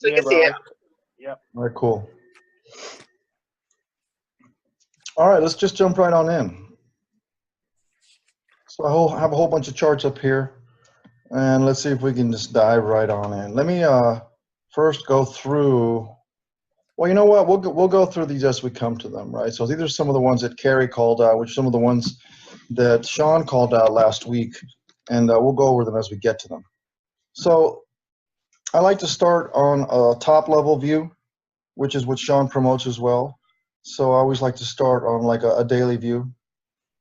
So you can see it. Yep. All right, cool. All right, let's just jump right on in. So I have a whole bunch of charts up here, and let's see if we can just dive right on in. Let me first go through. Well, you know what? We'll go through these as we come to them, right? So these are some of the ones that Carrie called out, which are some of the ones that Sean called out last week, and we'll go over them as we get to them. So I like to start on a top level view, which is what Sean promotes as well. So I always like to start on like a daily view,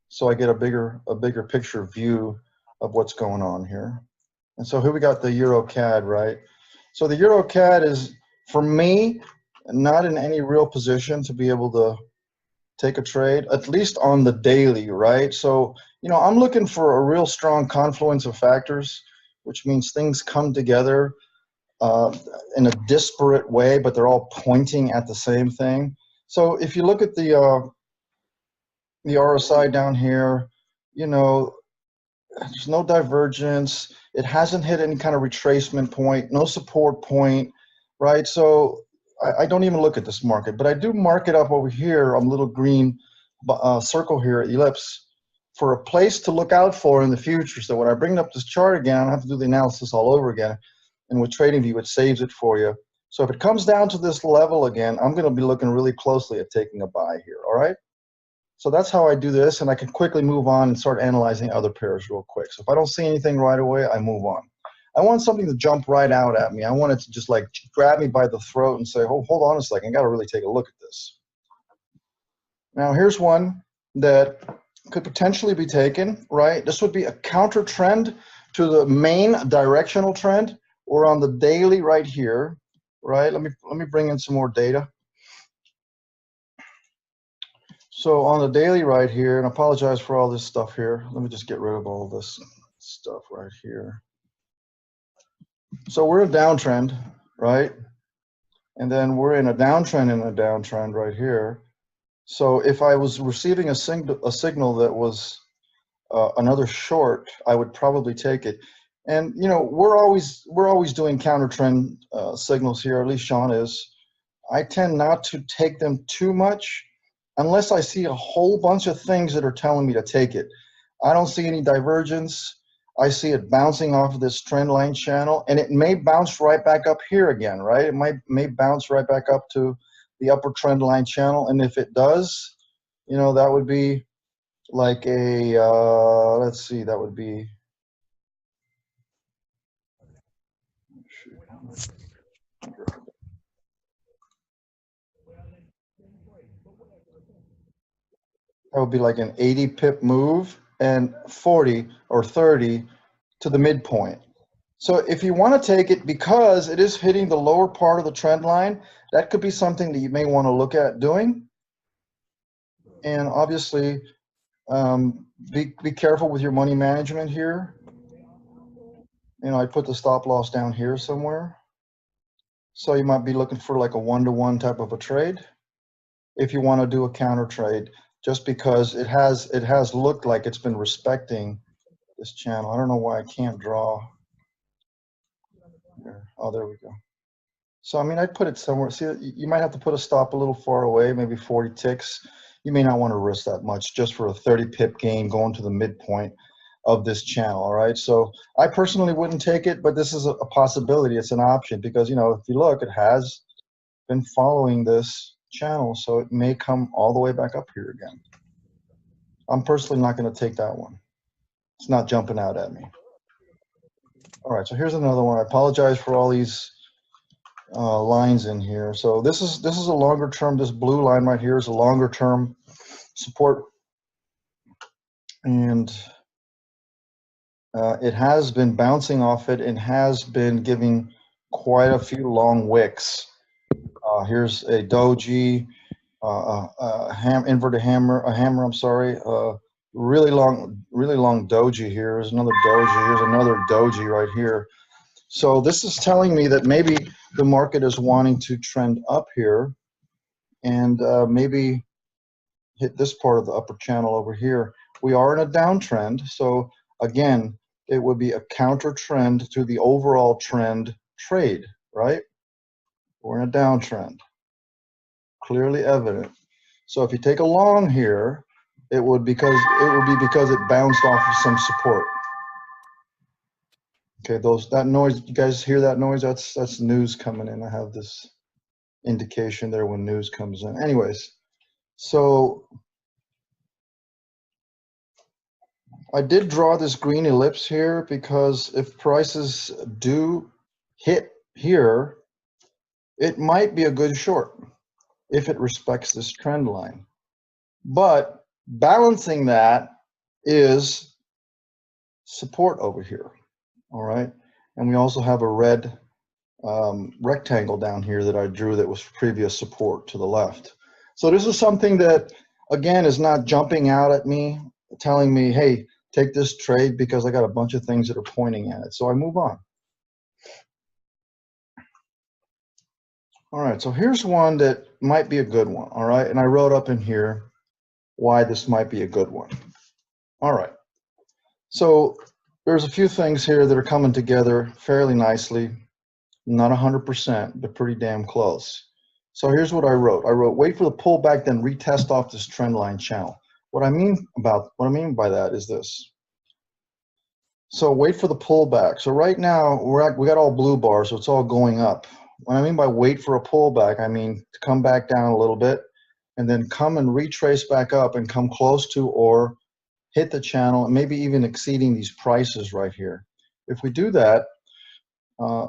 so I get a bigger picture view of what's going on here. And so here we got the Euro Cad, right? So the Euro Cad is, for me, not in any real position to be able to take a trade, at least on the daily, right? So, you know, I'm looking for a real strong confluence of factors, which means things come together in a disparate way, but they're all pointing at the same thing. So if you look at the RSI down here, you know, there's no divergence. It hasn't hit any kind of retracement point, no support point, right? So I don't even look at this market, but I do mark it up over here on the little green circle here, ellipse, for a place to look out for in the future. So when I bring up this chart again, I don't have to do the analysis all over again. And with TradingView, it saves it for you. So if it comes down to this level again, I'm going to be looking really closely at taking a buy here, all right? So that's how I do this, and I can quickly move on and start analyzing other pairs real quick. So if I don't see anything right away, I move on. I want something to jump right out at me. I want it to just like grab me by the throat and say, oh, hold on a second, I got to really take a look at this. Now here's one that could potentially be taken, right? This would be a counter trend to the main directional trend. We're on the daily right here, right? Let me bring in some more data. So on the daily right here, and I apologize for all this stuff here. Let me just get rid of all this stuff right here. So we're in a downtrend, right? And then we're in a downtrend right here. So if I was receiving a signal that was another short, I would probably take it. And you know, we're always doing counter trend signals here. At least Sean is. I tend not to take them too much unless I see a whole bunch of things that are telling me to take it. I don't see any divergence. I see it bouncing off of this trend line channel, and it may bounce right back up here again, right? It may bounce right back up to the upper trend line channel, and if it does, you know, that would be like a let's see, that would be like an 80 pip move and 40 or 30 to the midpoint. So if you want to take it because it is hitting the lower part of the trend line, that could be something that you may want to look at doing. And obviously, be careful with your money management here. You know, I put the stop loss down here somewhere. So you might be looking for like a 1-to-1 type of a trade if you want to do a counter trade, just because it has looked like it's been respecting this channel. I don't know why I can't draw. There. Oh, there we go. So I mean, I'd put it somewhere. See, you might have to put a stop a little far away, maybe 40 ticks. You may not want to risk that much just for a 30 pip gain going to the midpoint of this channel. All right. So I personally wouldn't take it, but this is a possibility. It's an option because, you know, if you look, it has been following this channel, so it may come all the way back up here again. I'm personally not going to take that one. It's not jumping out at me. All right, so here's another one. I apologize for all these lines in here. So this is a longer term. This blue line right here is a longer term support, and it has been bouncing off it and has been giving quite a few long wicks. Here's a doji, inverted hammer, I'm sorry, really long doji here. Here's another doji. Here's another doji right here. So this is telling me that maybe the market is wanting to trend up here and maybe hit this part of the upper channel over here. We are in a downtrend, so again, it would be a counter trend to the overall trend trade, right? We're in a downtrend, clearly evident. So if you take a long here, it would be because it bounced off of some support. Okay, that noise, you guys hear that noise? That's news coming in. I have this indication there when news comes in. Anyways, so I did draw this green ellipse here because if prices do hit here, it might be a good short if it respects this trend line. But balancing that is support over here, all right? And we also have a red rectangle down here that I drew that was previous support to the left. So this is something that, again, is not jumping out at me, telling me, hey, take this trade, because I got a bunch of things that are pointing at it. So I move on. All right, so here's one that might be a good one, all right? And I wrote up in here why this might be a good one. All right, so there's a few things here that are coming together fairly nicely. Not 100%, but pretty damn close. So here's what I wrote. I wrote, wait for the pullback, then retest off this trend line channel. What I mean by that is this. So wait for the pullback. So right now we got all blue bars, so it's all going up. What I mean by wait for a pullback, I mean to come back down a little bit and then come and retrace back up and come close to or hit the channel, and maybe even exceeding these prices right here. If we do that,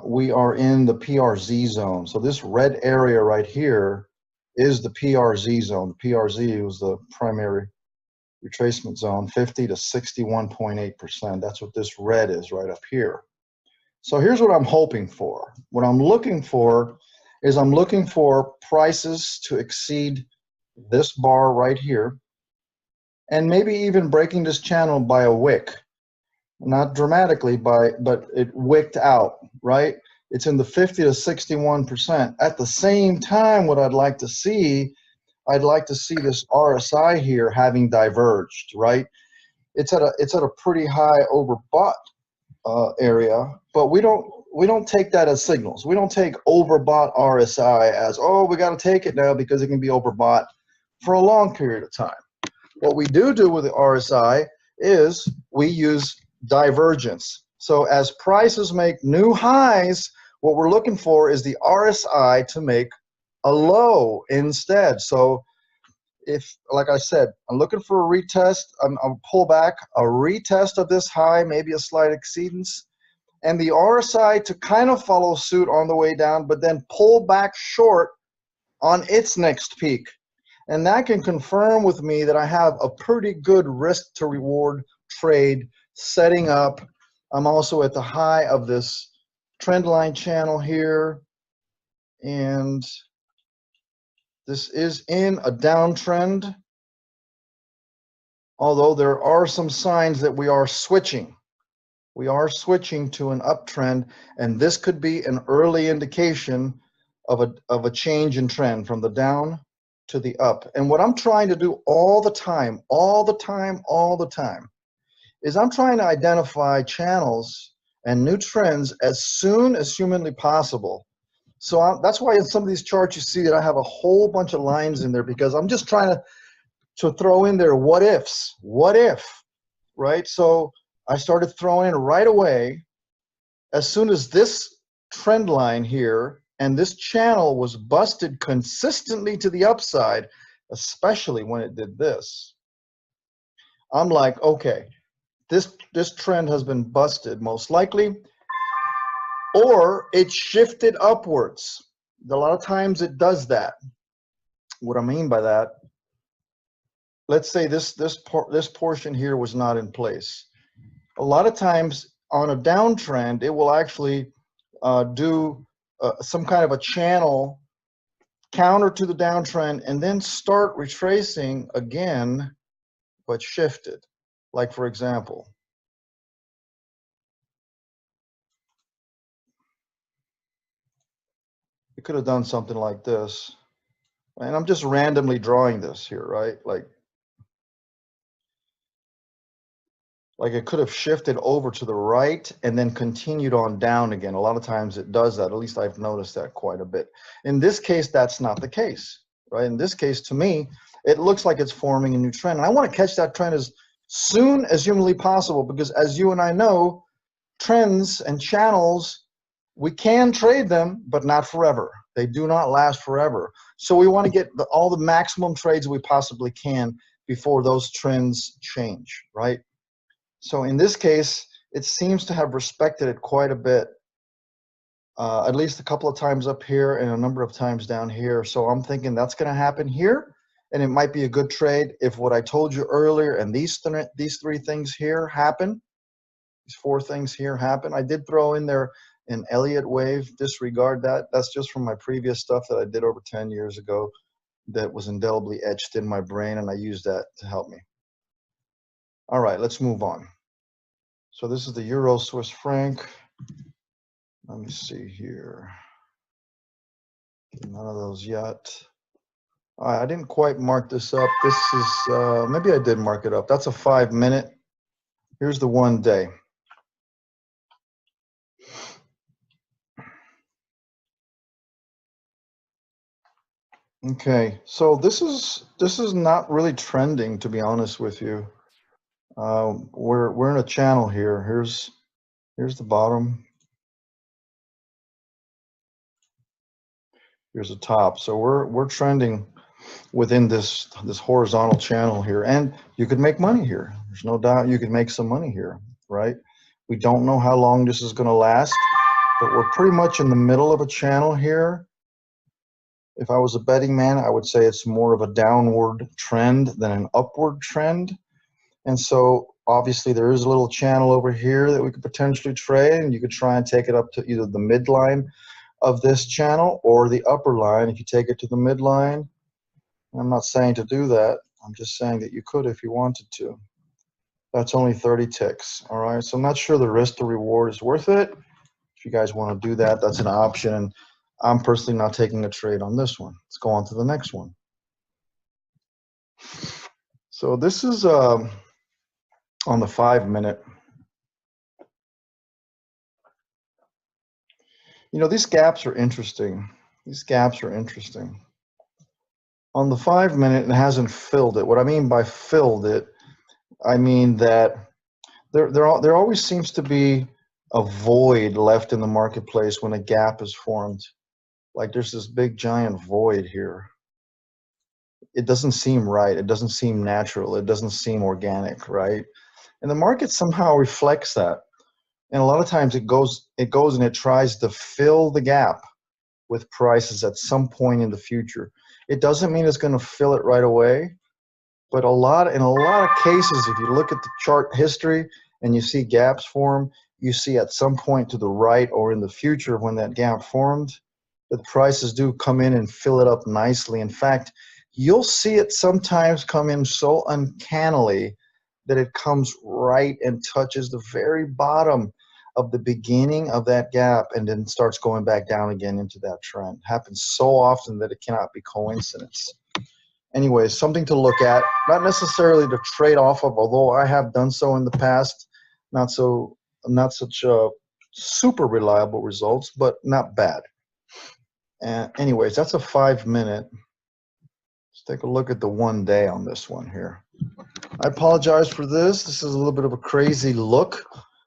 we are in the PRZ zone. So this red area right here is the PRZ zone. The PRZ was the primary retracement zone, 50 to 61.8%. That's what this red is right up here. So here's what I'm hoping for. What I'm looking for is I'm looking for prices to exceed this bar right here, and maybe even breaking this channel by a wick. Not dramatically, but it wicked out, right? It's in the 50 to 61%. At the same time, what I'd like to see this RSI here having diverged, right? It's at a pretty high overbought area, but we don't take that as signals. We don't take overbought RSI as, oh, we got to take it now because it can be overbought for a long period of time. What we do with the RSI is we use divergence. So as prices make new highs, what we're looking for is the RSI to make a low instead. So if, like I said, I'm looking for a retest, I'll pull back, a retest of this high, maybe a slight exceedance, and the RSI to kind of follow suit on the way down, but then pull back short on its next peak. And that can confirm with me that I have a pretty good risk to reward trade setting up. I'm also at the high of this trend line channel here, and this is in a downtrend, although there are some signs that we are switching. We are switching to an uptrend, and this could be an early indication of a change in trend from the down to the up. And what I'm trying to do all the time, is I'm trying to identify channels and new trends as soon as humanly possible. So that's why in some of these charts you see that I have a whole bunch of lines in there, because I'm just trying to throw in there what ifs, what if, right? So I started throwing in right away as soon as this trend line here and this channel was busted consistently to the upside, especially when it did this. I'm like, okay, this trend has been busted most likely, or it shifted upwards. A lot of times it does that. What I mean by that, let's say this portion here was not in place. A lot of times on a downtrend, it will actually do some kind of a channel counter to the downtrend and then start retracing again, but shifted. Like, for example, you could have done something like this. And I'm just randomly drawing this here, right? Like Like it could have shifted over to the right and then continued on down again. A lot of times it does that. At least I've noticed that quite a bit. In this case, that's not the case, right? In this case, to me, it looks like it's forming a new trend. And I want to catch that trend as soon as humanly possible, because as you and I know, trends and channels, we can trade them, but not forever. They do not last forever. So we want to get all the maximum trades we possibly can before those trends change, right? So in this case, it seems to have respected it quite a bit, at least a couple of times up here and a number of times down here. So I'm thinking that's going to happen here, and it might be a good trade if what I told you earlier and these three things here happen, these four things here happen. I did throw in there an Elliott wave. Disregard that. That's just from my previous stuff that I did over 10 years ago that was indelibly etched in my brain, and I used that to help me. All right, let's move on. So this is the Euro Swiss franc. Let me see here. None of those yet. I didn't quite mark this up. This is, maybe I did mark it up. That's a 5 minute. Here's the 1 day. Okay, so this is not really trending, to be honest with you. We're in a channel here. Here's the bottom. Here's the top. So we're trending within this horizontal channel here, and you could make money here. There's no doubt you could make some money here, right? We don't know how long this is going to last, but we're pretty much in the middle of a channel here. If I was a betting man, I would say it's more of a downward trend than an upward trend. And so obviously there is a little channel over here that we could potentially trade, and you could try and take it up to either the midline of this channel or the upper line. If you take it to the midline, I'm not saying to do that. I'm just saying that you could if you wanted to. That's only 30 ticks, all right? So I'm not sure the risk to reward is worth it. If you guys want to do that, that's an option. I'm personally not taking a trade on this one. Let's go on to the next one. So this is on the 5 minute. You know, these gaps are interesting. These gaps are interesting. On the 5 minute, it hasn't filled it. What I mean by filled it, I mean that there always seems to be a void left in the marketplace when a gap is formed. Like there's this big giant void here. It doesn't seem right. It doesn't seem natural. It doesn't seem organic, right? And the market somehow reflects that. And a lot of times it goes and it tries to fill the gap with prices at some point in the future. It doesn't mean it's going to fill it right away, but in a lot of cases, if you look at the chart history and you see gaps form, you see at some point to the right or in the future when that gap formed, that the prices do come in and fill it up nicely. In fact, you'll see it sometimes come in so uncannily that it comes right and touches the very bottom of the beginning of that gap and then starts going back down again into that trend. It happens so often that it cannot be coincidence. Anyway, something to look at, not necessarily to trade off of, although I have done so in the past. Not such super reliable results, but not bad. And anyways, that's a 5 minute. Let's take a look at the 1 day on this one here. I apologize for this. This is a little bit of a crazy look.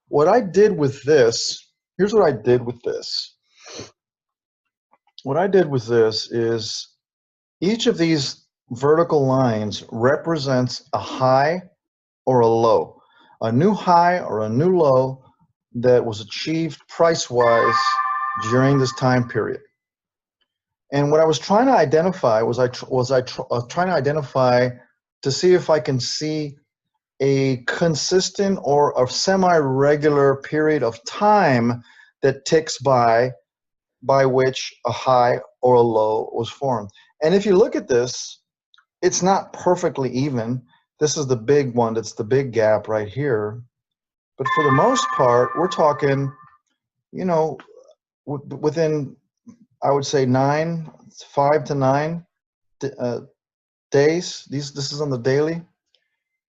What I did with this, here's what I did with this. What I did with this is each of these vertical lines represents a high or a low, a new high or a new low that was achieved price-wise during this time period. And what I was trying to identify was trying to identify to see if I can see a consistent or a semi-regular period of time that ticks by which a high or a low was formed. And if you look at this, it's not perfectly even. This is the big one. That's the big gap right here. But for the most part, we're talking, you know, within, I would say 5 to 9 days. This is on the daily.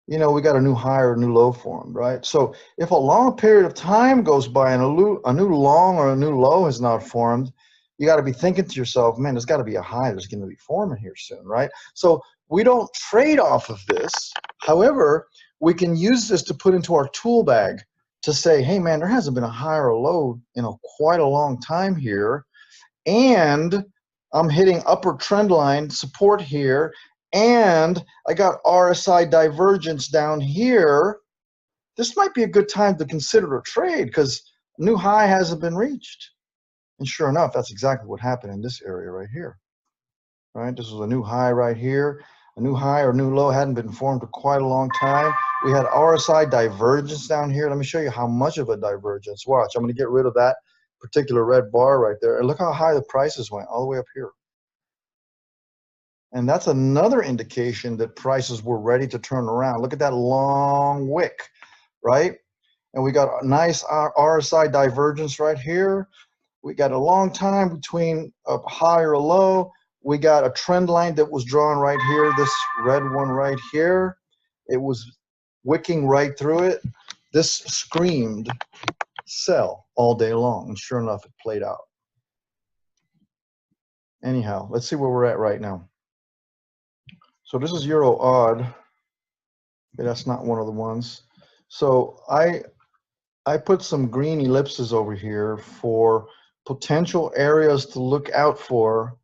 you know, we got a new high or a new low formed, right? So if a long period of time goes by and a new long or a new low has not formed, you got to be thinking to yourself, man, there's got to be a high that's going to be forming here soon, right? So we don't trade off of this. However, we can use this to put into our tool bag to say, hey, man, there hasn't been a high or a low in quite a long time here. And I'm hitting upper trend line support here. And I got RSI divergence down here. This might be a good time to consider a trade because a new high hasn't been reached. And sure enough, that's exactly what happened in this area right here. Right? This was a new high right here. A new high or new low hadn't been formed for quite a long time. We had RSI divergence down here. Let me show you how much of a divergence. Watch, I'm going to get rid of that particular red bar right there. And look how high the prices went, all the way up here. And that's another indication that prices were ready to turn around. Look at that long wick, right? And we got a nice RSI divergence right here. We got a long time between a high or a low. We got a trend line that was drawn right here, this red one right here. It was wicking right through it. This screamed sell all day long, and sure enough, it played out. Anyhow, let's see where we're at right now. So this is Euro odd. Okay, that's not one of the ones. So I put some green ellipses over here for potential areas to look out for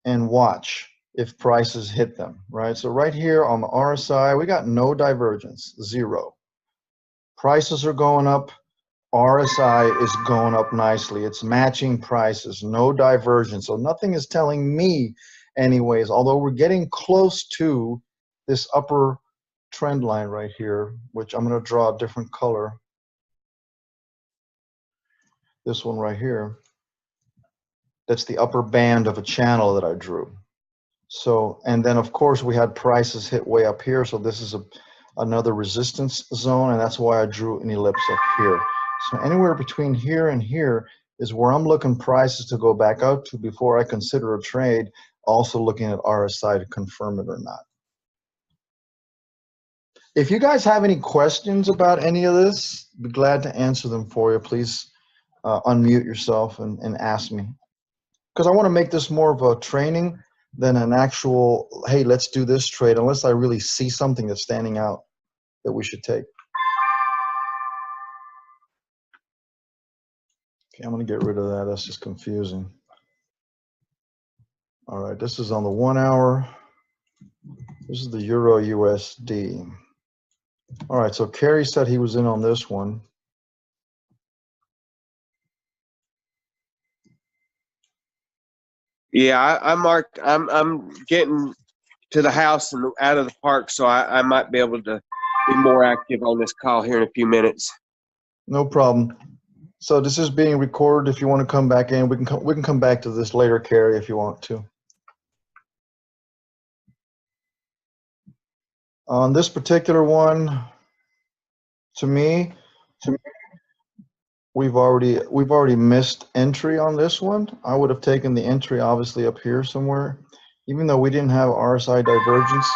and watch if prices hit them, right? So right here on the RSI, we got no divergence, 0. Prices are going up. RSI is going up nicely. It's matching prices, no divergence. So nothing is telling me anyways, although we're getting close to this upper trend line right here, which I'm going to draw a different color. This one right here. That's the upper band of a channel that I drew. So, and then of course we had prices hit way up here. So this is another resistance zone, and that's why I drew an ellipse up here. So anywhere between here and here is where I'm looking prices to go back out to before I consider a trade, also looking at RSI to confirm it or not. If you guys have any questions about any of this, I'd be glad to answer them for you. Please unmute yourself and ask me. Because I want to make this more of a training than an actual, hey, let's do this trade, unless I really see something that's standing out that we should take. Okay, I'm going to get rid of that. That's just confusing. All right, this is on the 1 hour. This is the Euro USD. All right, so Kerry said he was in on this one. Yeah, I marked. I'm getting to the house and out of the park, so I might be able to be more active on this call here in a few minutes. No problem. So this is being recorded. If you want to come back in, we can come back to this later, Kerry, if you want to. On this particular one, to me, we've already missed entry on this one. I would have taken the entry obviously up here somewhere, even though we didn't have RSI divergence.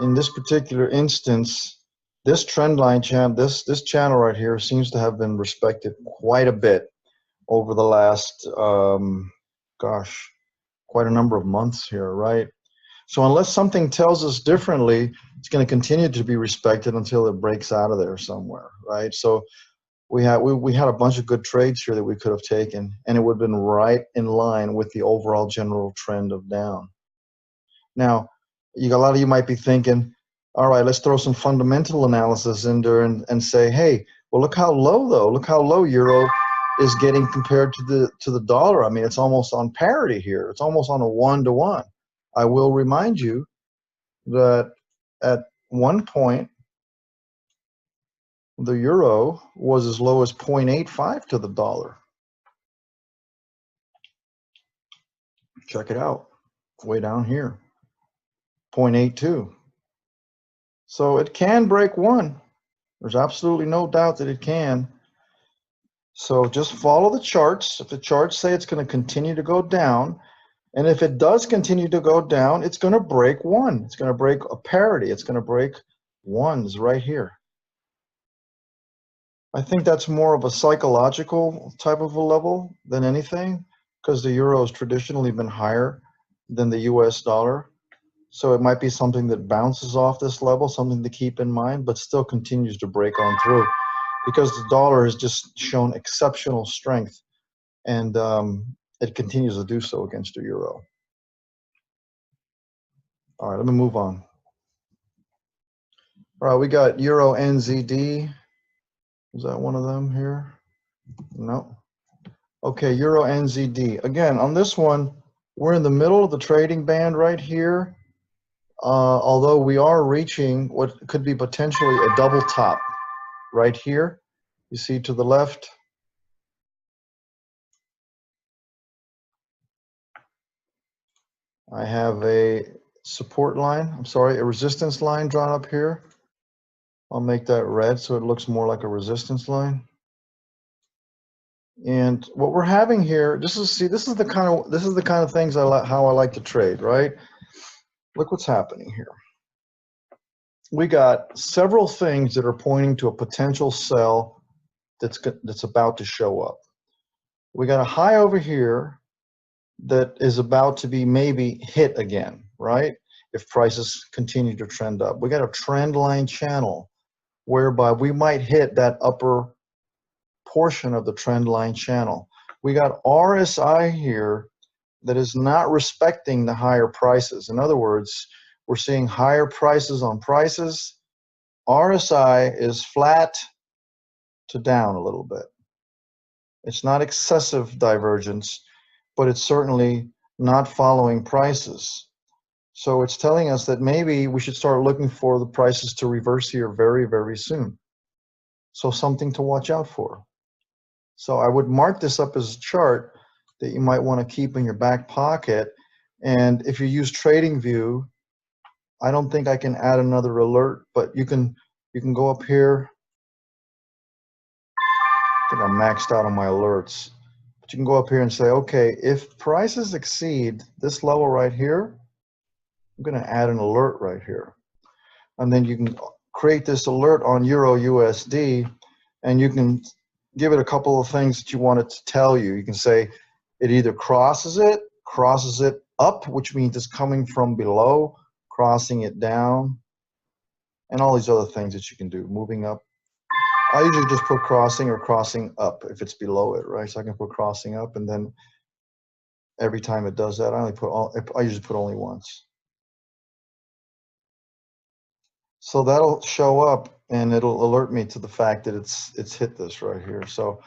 In this particular instance, this trend line channel, this channel right here seems to have been respected quite a bit over the last, gosh, quite a number of months here, right? So unless something tells us differently, it's going to continue to be respected until it breaks out of there somewhere, right? So we had a bunch of good trades here that we could have taken, and it would have been right in line with the overall general trend of down. Now, a lot of you might be thinking, all right, let's throw some fundamental analysis in there and say, hey, well, look how low though. Look how low Euro is getting compared to the dollar. I mean, it's almost on parity here. It's almost on a 1-to-1. I will remind you that at one point, the Euro was as low as 0.85 to the dollar. Check it out, way down here, 0.82. So it can break 1. There's absolutely no doubt that it can. So just follow the charts. If the charts say it's going to continue to go down, and if it does continue to go down, it's going to break 1. It's going to break a parity. It's going to break ones right here. I think that's more of a psychological type of a level than anything, because the euro has traditionally been higher than the US dollar. So it might be something that bounces off this level, something to keep in mind, but still continues to break on through, because the dollar has just shown exceptional strength, and it continues to do so against the euro. All right, let me move on. All right, we got Euro NZD. Is that one of them here? No. Okay, Euro NZD. Again, on this one, we're in the middle of the trading band right here, although we are reaching what could be potentially a double top right here. You see to the left. I have a support line, a resistance line drawn up here. I'll make that red so it looks more like a resistance line. And what we're having here, this is the kind of things how I like to trade, right? Look what's happening here. We got several things that are pointing to a potential sell that's about to show up. We got a high over here that is about to be maybe hit again, right? If prices continue to trend up. We got a trend line channel whereby we might hit that upper portion of the trend line channel. We got RSI here that is not respecting the higher prices. In other words, we're seeing higher prices on prices. RSI is flat to down a little bit. It's not excessive divergence, but it's certainly not following prices. So it's telling us that maybe we should start looking for the prices to reverse here very, very soon. So something to watch out for. So I would mark this up as a chart that you might want to keep in your back pocket. And if you use TradingView, I don't think I can add another alert, but you can go up here. I think I'm maxed out on my alerts. But you can go up here and say, okay, if prices exceed this level right here, I'm going to add an alert right here. And then you can create this alert on Euro USD, and you can give it a couple of things that you want it to tell you. You can say it either crosses it up, which means it's coming from below, crossing it down, and all these other things that you can do, moving up. I usually just put crossing or crossing up if it's below it, right? So I can put crossing up, and then every time it does that, I usually put only once. So that'll show up, and it'll alert me to the fact that it's hit this right here. So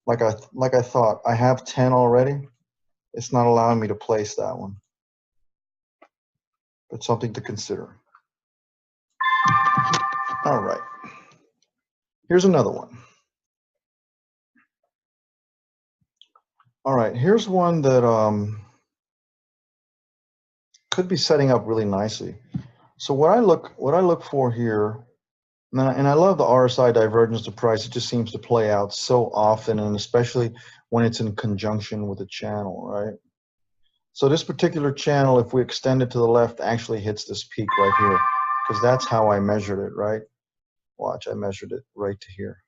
like I thought, I have 10 already. It's not allowing me to place that one. But something to consider. All right. Here's another one. All right, here's one that could be setting up really nicely. So what I look for here, and I love the RSI divergence to price. It just seems to play out so often, and especially when it's in conjunction with a channel, right? So this particular channel, if we extend it to the left, actually hits this peak right here, because that's how I measured it, right? Watch, I measured it right to here.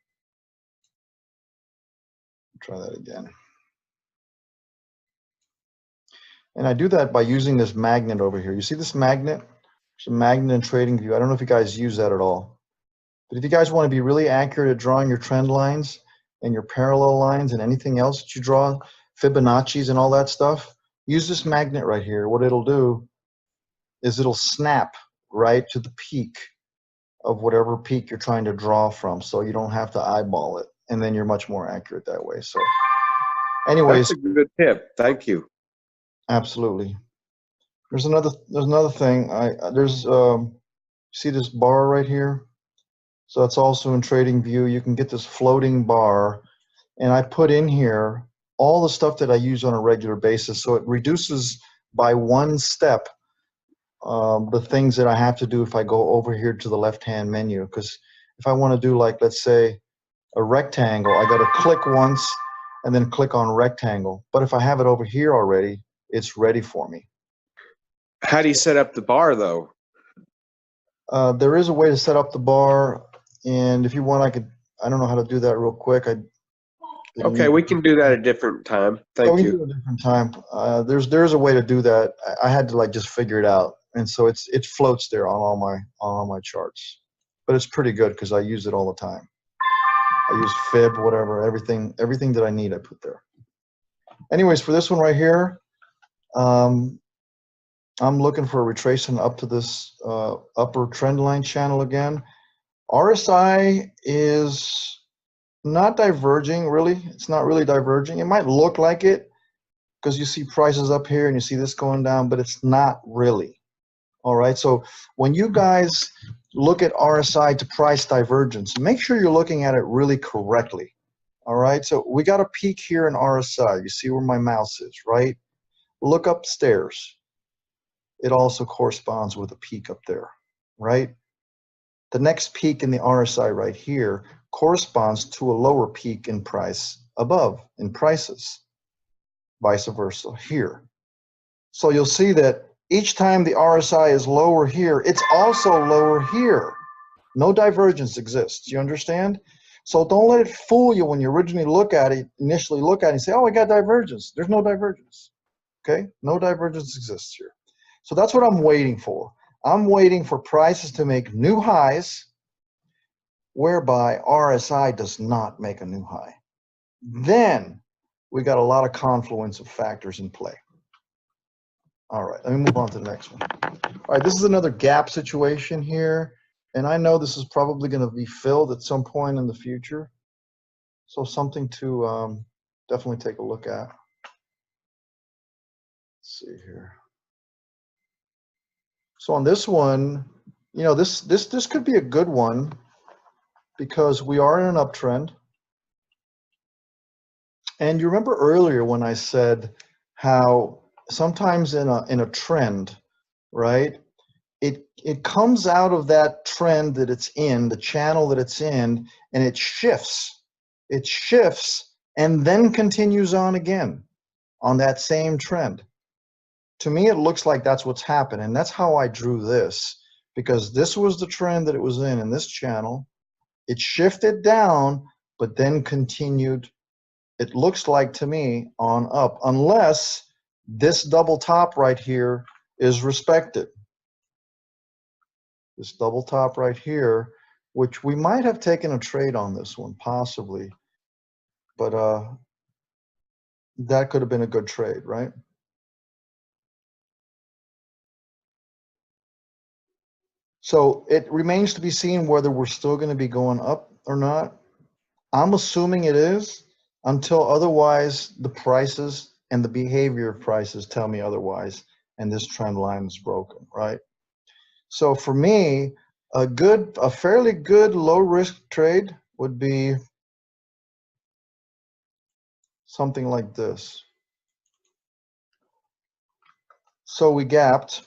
Try that again. And I do that by using this magnet over here. You see this magnet? It's a magnet in TradingView. I don't know if you guys use that at all. But if you guys want to be really accurate at drawing your trend lines and your parallel lines and anything else that you draw, Fibonacci's and all that stuff, use this magnet right here. What it'll do is it'll snap right to the peak of whatever peak you're trying to draw from, so you don't have to eyeball it, and then you're much more accurate that way. So anyways, that's a good tip. Thank you. Absolutely. There's another thing. See this bar right here? So that's also in TradingView. You can get this floating bar, and I put in here all the stuff that I use on a regular basis. So it reduces by one step the things that I have to do if I go over here to the left-hand menu. Because if I want to do, like, let's say a rectangle, I got to click once and then click on rectangle. But if I have it over here already, it's ready for me. How do you set up the bar, though? There is a way to set up the bar, and if you want, I don't know how to do that real quick. Okay, we can do that a different time. Thank we you. can do it a different time. There's a way to do that. I had to just figure it out, and so it floats there on all my charts. But it's pretty good because I use it all the time. I use fib, whatever, everything that I need I put there. Anyways, for this one right here, I'm looking for a retracement up to this upper trend line channel again. RSI is not diverging, really. It's not really diverging. It might look like it because you see prices up here and you see this going down, but it's not really. All right, so when you guys look at RSI to price divergence, make sure you're looking at it really correctly. All right, so we got a peak here in RSI. You see where my mouse is, right? Look upstairs. It also corresponds with a peak up there, right? The next peak in the RSI right here corresponds to a lower peak in price above, in prices, vice versa here. So you'll see that each time the RSI is lower here, it's also lower here. No divergence exists. You understand? So don't let it fool you when you originally initially look at it and say, oh, I got divergence. There's no divergence. Okay? No divergence exists here. So that's what I'm waiting for. I'm waiting for prices to make new highs whereby RSI does not make a new high. Then we got a lot of confluence of factors in play. All right, let me move on to the next one. All right, this is another gap situation here, and I know this is probably going to be filled at some point in the future. So something to definitely take a look at. Let's see here. So on this one, you know, this could be a good one because we are in an uptrend. And you remember earlier when I said how sometimes in a trend, right? It comes out of that trend that it's in, the channel that it's in, and it shifts. It shifts and then continues on again on that same trend. To me, it looks like that's what's happened, and that's how I drew this, because this was the trend that it was in this channel. It shifted down, but then continued, it looks like to me, on up, unless this double top right here is respected. This double top right here, which we might have taken a trade on this one, possibly, but that could have been a good trade, right? So it remains to be seen whether we're still going to be going up or not. I'm assuming it is until otherwise the prices and the behavior of prices tell me otherwise, and this trend line is broken, right? So for me, a fairly good low risk trade would be something like this. So we gapped.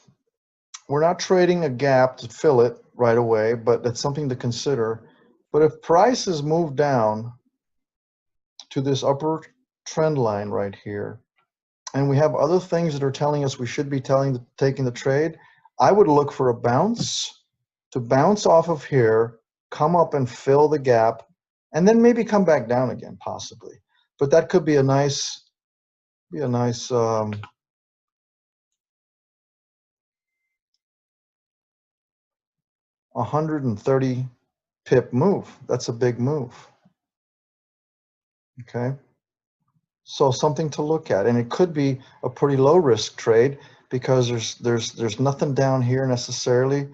We're not trading a gap to fill it right away, but that's something to consider. But if prices move down to this upper trend line right here, and we have other things that are telling us we should be taking the trade, I would look for a bounce to bounce off of here, come up and fill the gap, and then maybe come back down again, possibly. But that could be a nice 130 pip move. That's a big move. Okay. So something to look at, and it could be a pretty low risk trade because there's nothing down here necessarily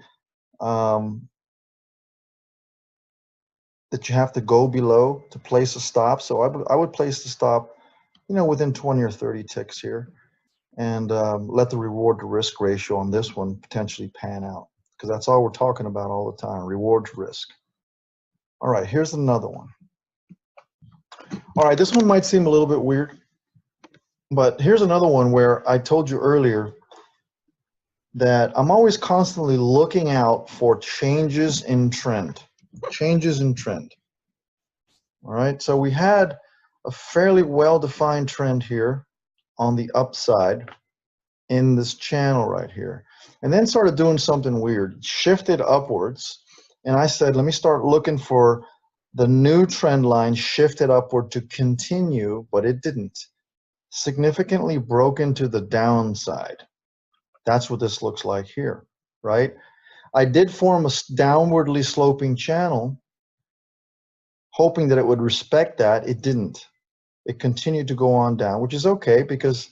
that you have to go below to place a stop. So I would place the stop, you know, within 20 or 30 ticks here, and let the reward to risk ratio on this one potentially pan out, because that's all we're talking about all the time: reward to risk. All right, here's another one. All right, this one might seem a little bit weird, but here's another one where I told you earlier that I'm always constantly looking out for changes in trend. Changes in trend. All right, so we had a fairly well-defined trend here on the upside in this channel right here. and then started doing something weird, shifted upwards. And I said, let me start looking for the new trend line shifted upward to continue, but it didn't. Significantly broke into the downside. That's what this looks like here, right? I did form a downwardly sloping channel, hoping that it would respect that. It didn't. It continued to go on down, which is okay because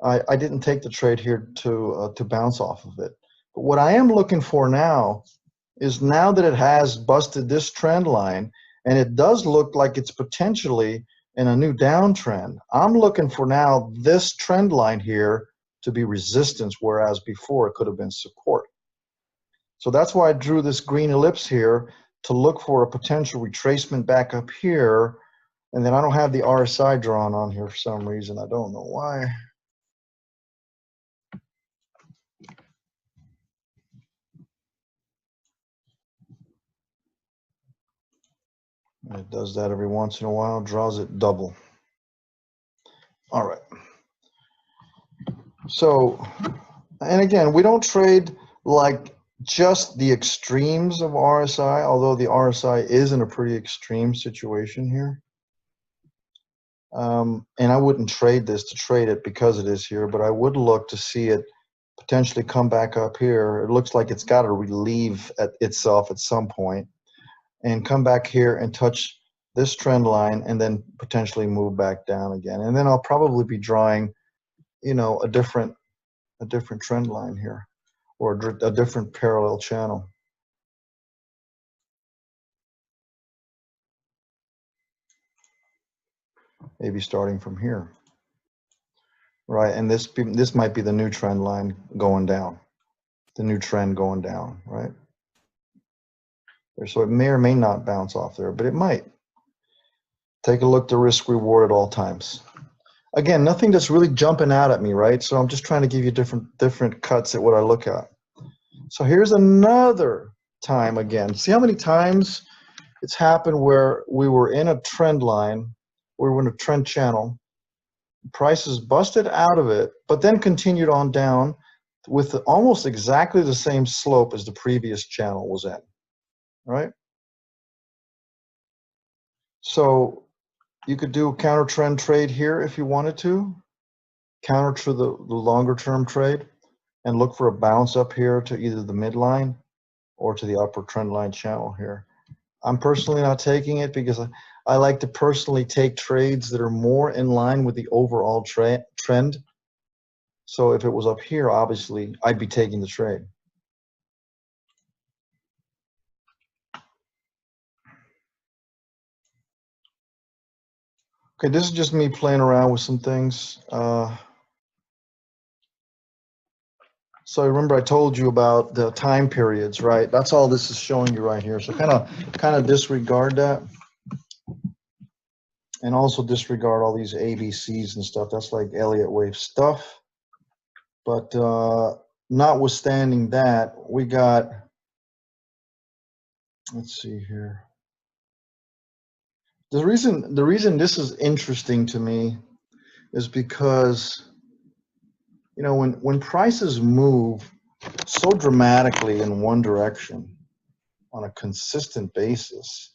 I didn't take the trade here to bounce off of it. But what I am looking for now is, now that it has busted this trend line, and it does look like it's potentially in a new downtrend, I'm looking for now this trend line here to be resistance, whereas before it could have been support. So that's why I drew this green ellipse here, to look for a potential retracement back up here. And then I don't have the RSI drawn on here for some reason. I don't know why. It does that every once in a while, draws it double. All right. So, and again, we don't trade like just the extremes of RSI, although the RSI is in a pretty extreme situation here. And I wouldn't trade this to trade it because it is here, but I would look to see it potentially come back up here. It looks like it's got to relieve itself at some point and come back here and touch this trend line and then potentially move back down again. And then I'll probably be drawing, you know, a different trend line here, or a different parallel channel. Maybe starting from here, right? And this might be the new trend line going down, the new trend going down, right? So it may or may not bounce off there, but it might. Take a look to risk reward at all times. Again, nothing that's really jumping out at me, right? So I'm just trying to give you different cuts at what I look at. So here's another time again. See how many times it's happened where we were in a trend line, we were in a trend channel, prices busted out of it, but then continued on down with almost exactly the same slope as the previous channel was in, right? So you could do a counter trend trade here if you wanted to, counter to the longer term trade, and look for a bounce up here to either the midline or to the upper trend line channel here. I'm personally not taking it because I like to personally take trades that are more in line with the overall trend. So if it was up here, obviously I'd be taking the trade. Okay, this is just me playing around with some things. So remember I told you about the time periods, right? That's all this is showing you right here. So kind of disregard that. And also disregard all these ABCs and stuff. That's like Elliott wave stuff. But notwithstanding that, we got, let's see here. The reason this is interesting to me is because, you know, when prices move so dramatically in one direction on a consistent basis,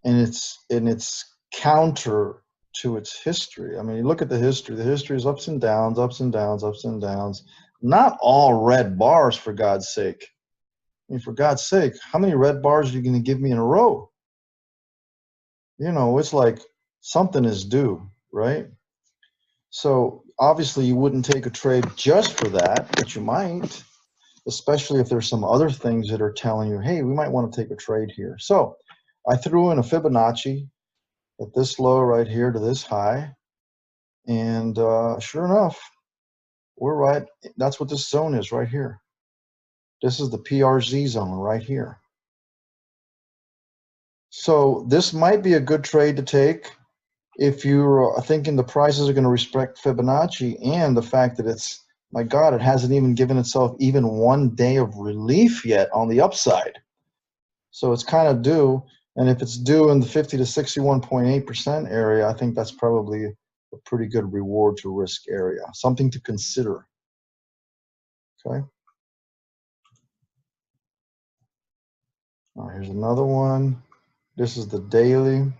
and it's counter to its history. I mean, you look at the history. The history is ups and downs, ups and downs, ups and downs. Not all red bars, for God's sake. I mean, for God's sake, how many red bars are you going to give me in a row? You know, it's like something is due, right? So obviously you wouldn't take a trade just for that, but you might, especially if there's some other things that are telling you, hey, we might want to take a trade here. So I threw in a Fibonacci at this low right here to this high. And sure enough, we're right. That's what this zone is right here. This is the PRZ zone right here. So this might be a good trade to take if you're thinking the prices are going to respect Fibonacci, and the fact that it's, my God, it hasn't even given itself even 1 day of relief yet on the upside. So it's kind of due. And if it's due in the 50 to 61.8% area, I think that's probably a pretty good reward to risk area, something to consider. Okay. All right, here's another one. This is the daily.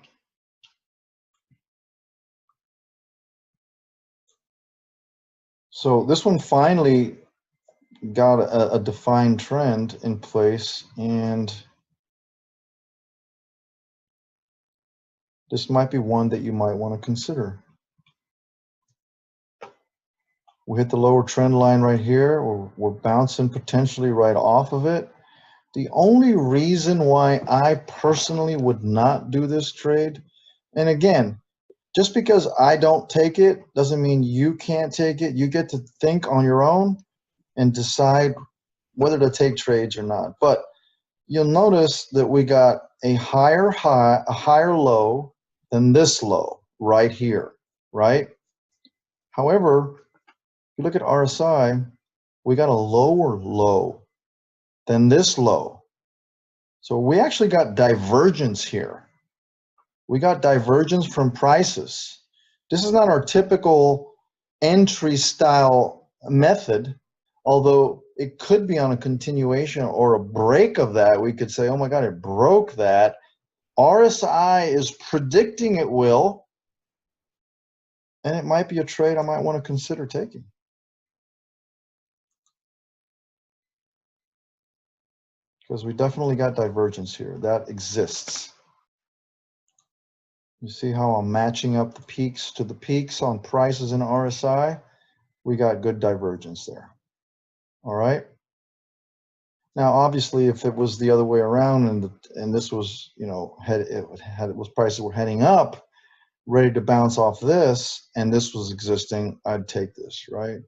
So this one finally got a defined trend in place, and this might be one that you might want to consider. We hit the lower trend line right here. We're bouncing potentially right off of it. The only reason why I personally would not do this trade, and again, just because I don't take it doesn't mean you can't take it. You get to think on your own and decide whether to take trades or not. But you'll notice that we got a higher high, a higher low than this low right here, right? However, if you look at RSI, we got a lower low than this low. So we actually got divergence here. We got divergence from prices. This is not our typical entry style method, although it could be on a continuation or a break of that. We could say, oh my God, it broke that. RSI is predicting it will, and it might be a trade I might want to consider taking. Because we definitely got divergence here. That exists. You see how I'm matching up the peaks to the peaks on prices in RSI? We got good divergence there. All right. Now, obviously, if it was the other way around and this was, you know, prices were heading up, ready to bounce off this, and this was existing, I'd take this, right?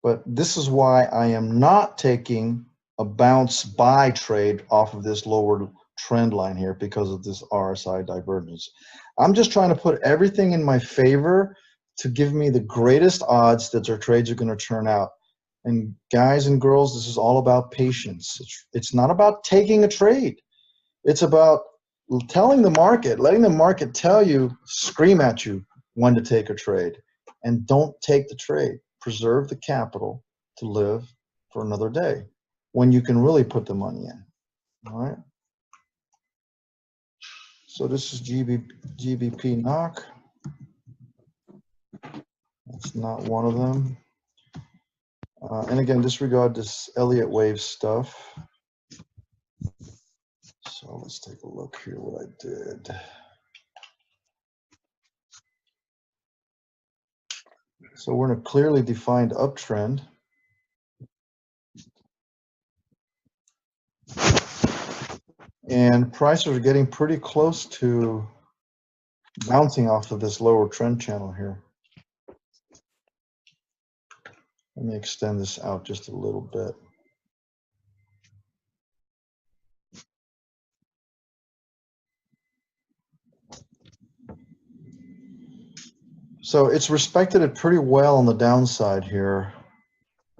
But this is why I am not taking a bounce buy trade off of this lower trend line here because of this RSI divergence. I'm just trying to put everything in my favor to give me the greatest odds that our trades are going to turn out. And guys and girls, this is all about patience. It's not about taking a trade. It's about telling the market, letting the market tell you, scream at you when to take a trade. And don't take the trade. Preserve the capital to live for another day when you can really put the money in. All right. So this is GBP knock. That's not one of them. And again, disregard this Elliott wave stuff. So let's take a look here what I did. So we're in a clearly defined uptrend. And prices are getting pretty close to bouncing off of this lower trend channel here. Let me extend this out just a little bit. So it's respected it pretty well on the downside here.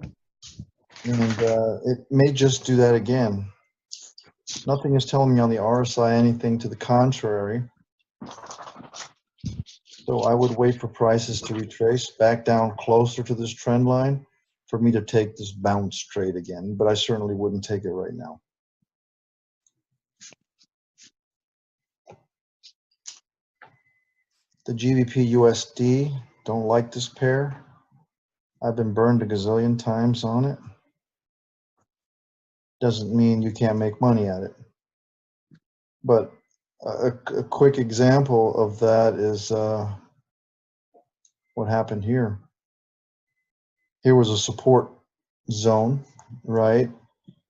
And it may just do that again. Nothing is telling me on the RSI anything to the contrary. So I would wait for prices to retrace back down closer to this trend line for me to take this bounce trade again, but I certainly wouldn't take it right now. The GBP USD, don't like this pair. I've been burned a gazillion times on it. Doesn't mean you can't make money at it. But a quick example of that is what happened here. Here was a support zone, right?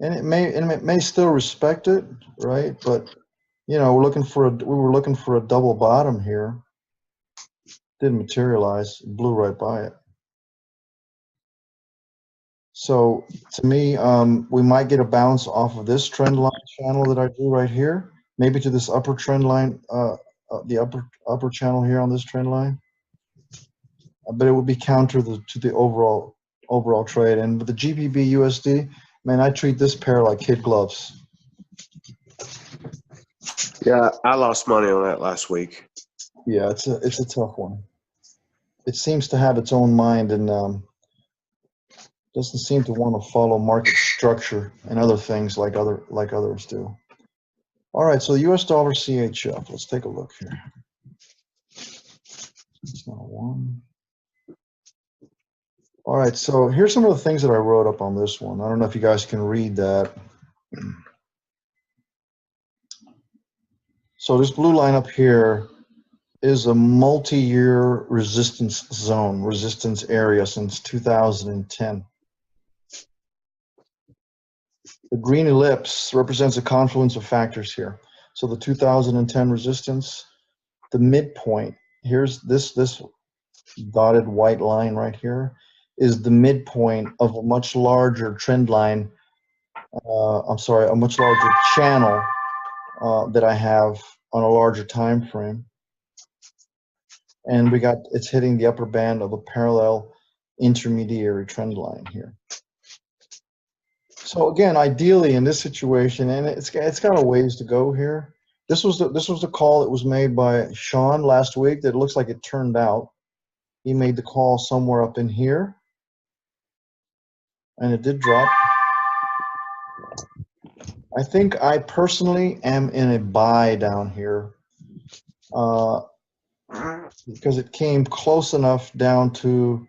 And it may still respect it, right? But you know, we were looking for a double bottom here. Didn't materialize, blew right by it. So to me, we might get a bounce off of this trend line channel that I do right here, maybe to this upper trend line, the upper channel here on this trend line. But it would be counter to the overall trade. And with the GBP USD, man, I treat this pair like kid gloves. Yeah, I lost money on that last week. Yeah, it's a tough one. It seems to have its own mind, and Doesn't seem to want to follow market structure and other things like others do. All right, so the US dollar CHF. Let's take a look here. It's not one. All right, so here's some of the things that I wrote up on this one. I don't know if you guys can read that. So this blue line up here is a multi-year resistance zone, resistance area since 2010. The green ellipse represents a confluence of factors here. So the 2010 resistance, the midpoint, here's this dotted white line right here, is the midpoint of a much larger trend line, I'm sorry, a much larger channel that I have on a larger time frame. And it's hitting the upper band of a parallel intermediary trend line here. So again, ideally in this situation, and it's got a ways to go here. This was the call that was made by Sean last week that looks like it turned out. He made the call somewhere up in here, and it did drop. I think I personally am in a buy down here because it came close enough down to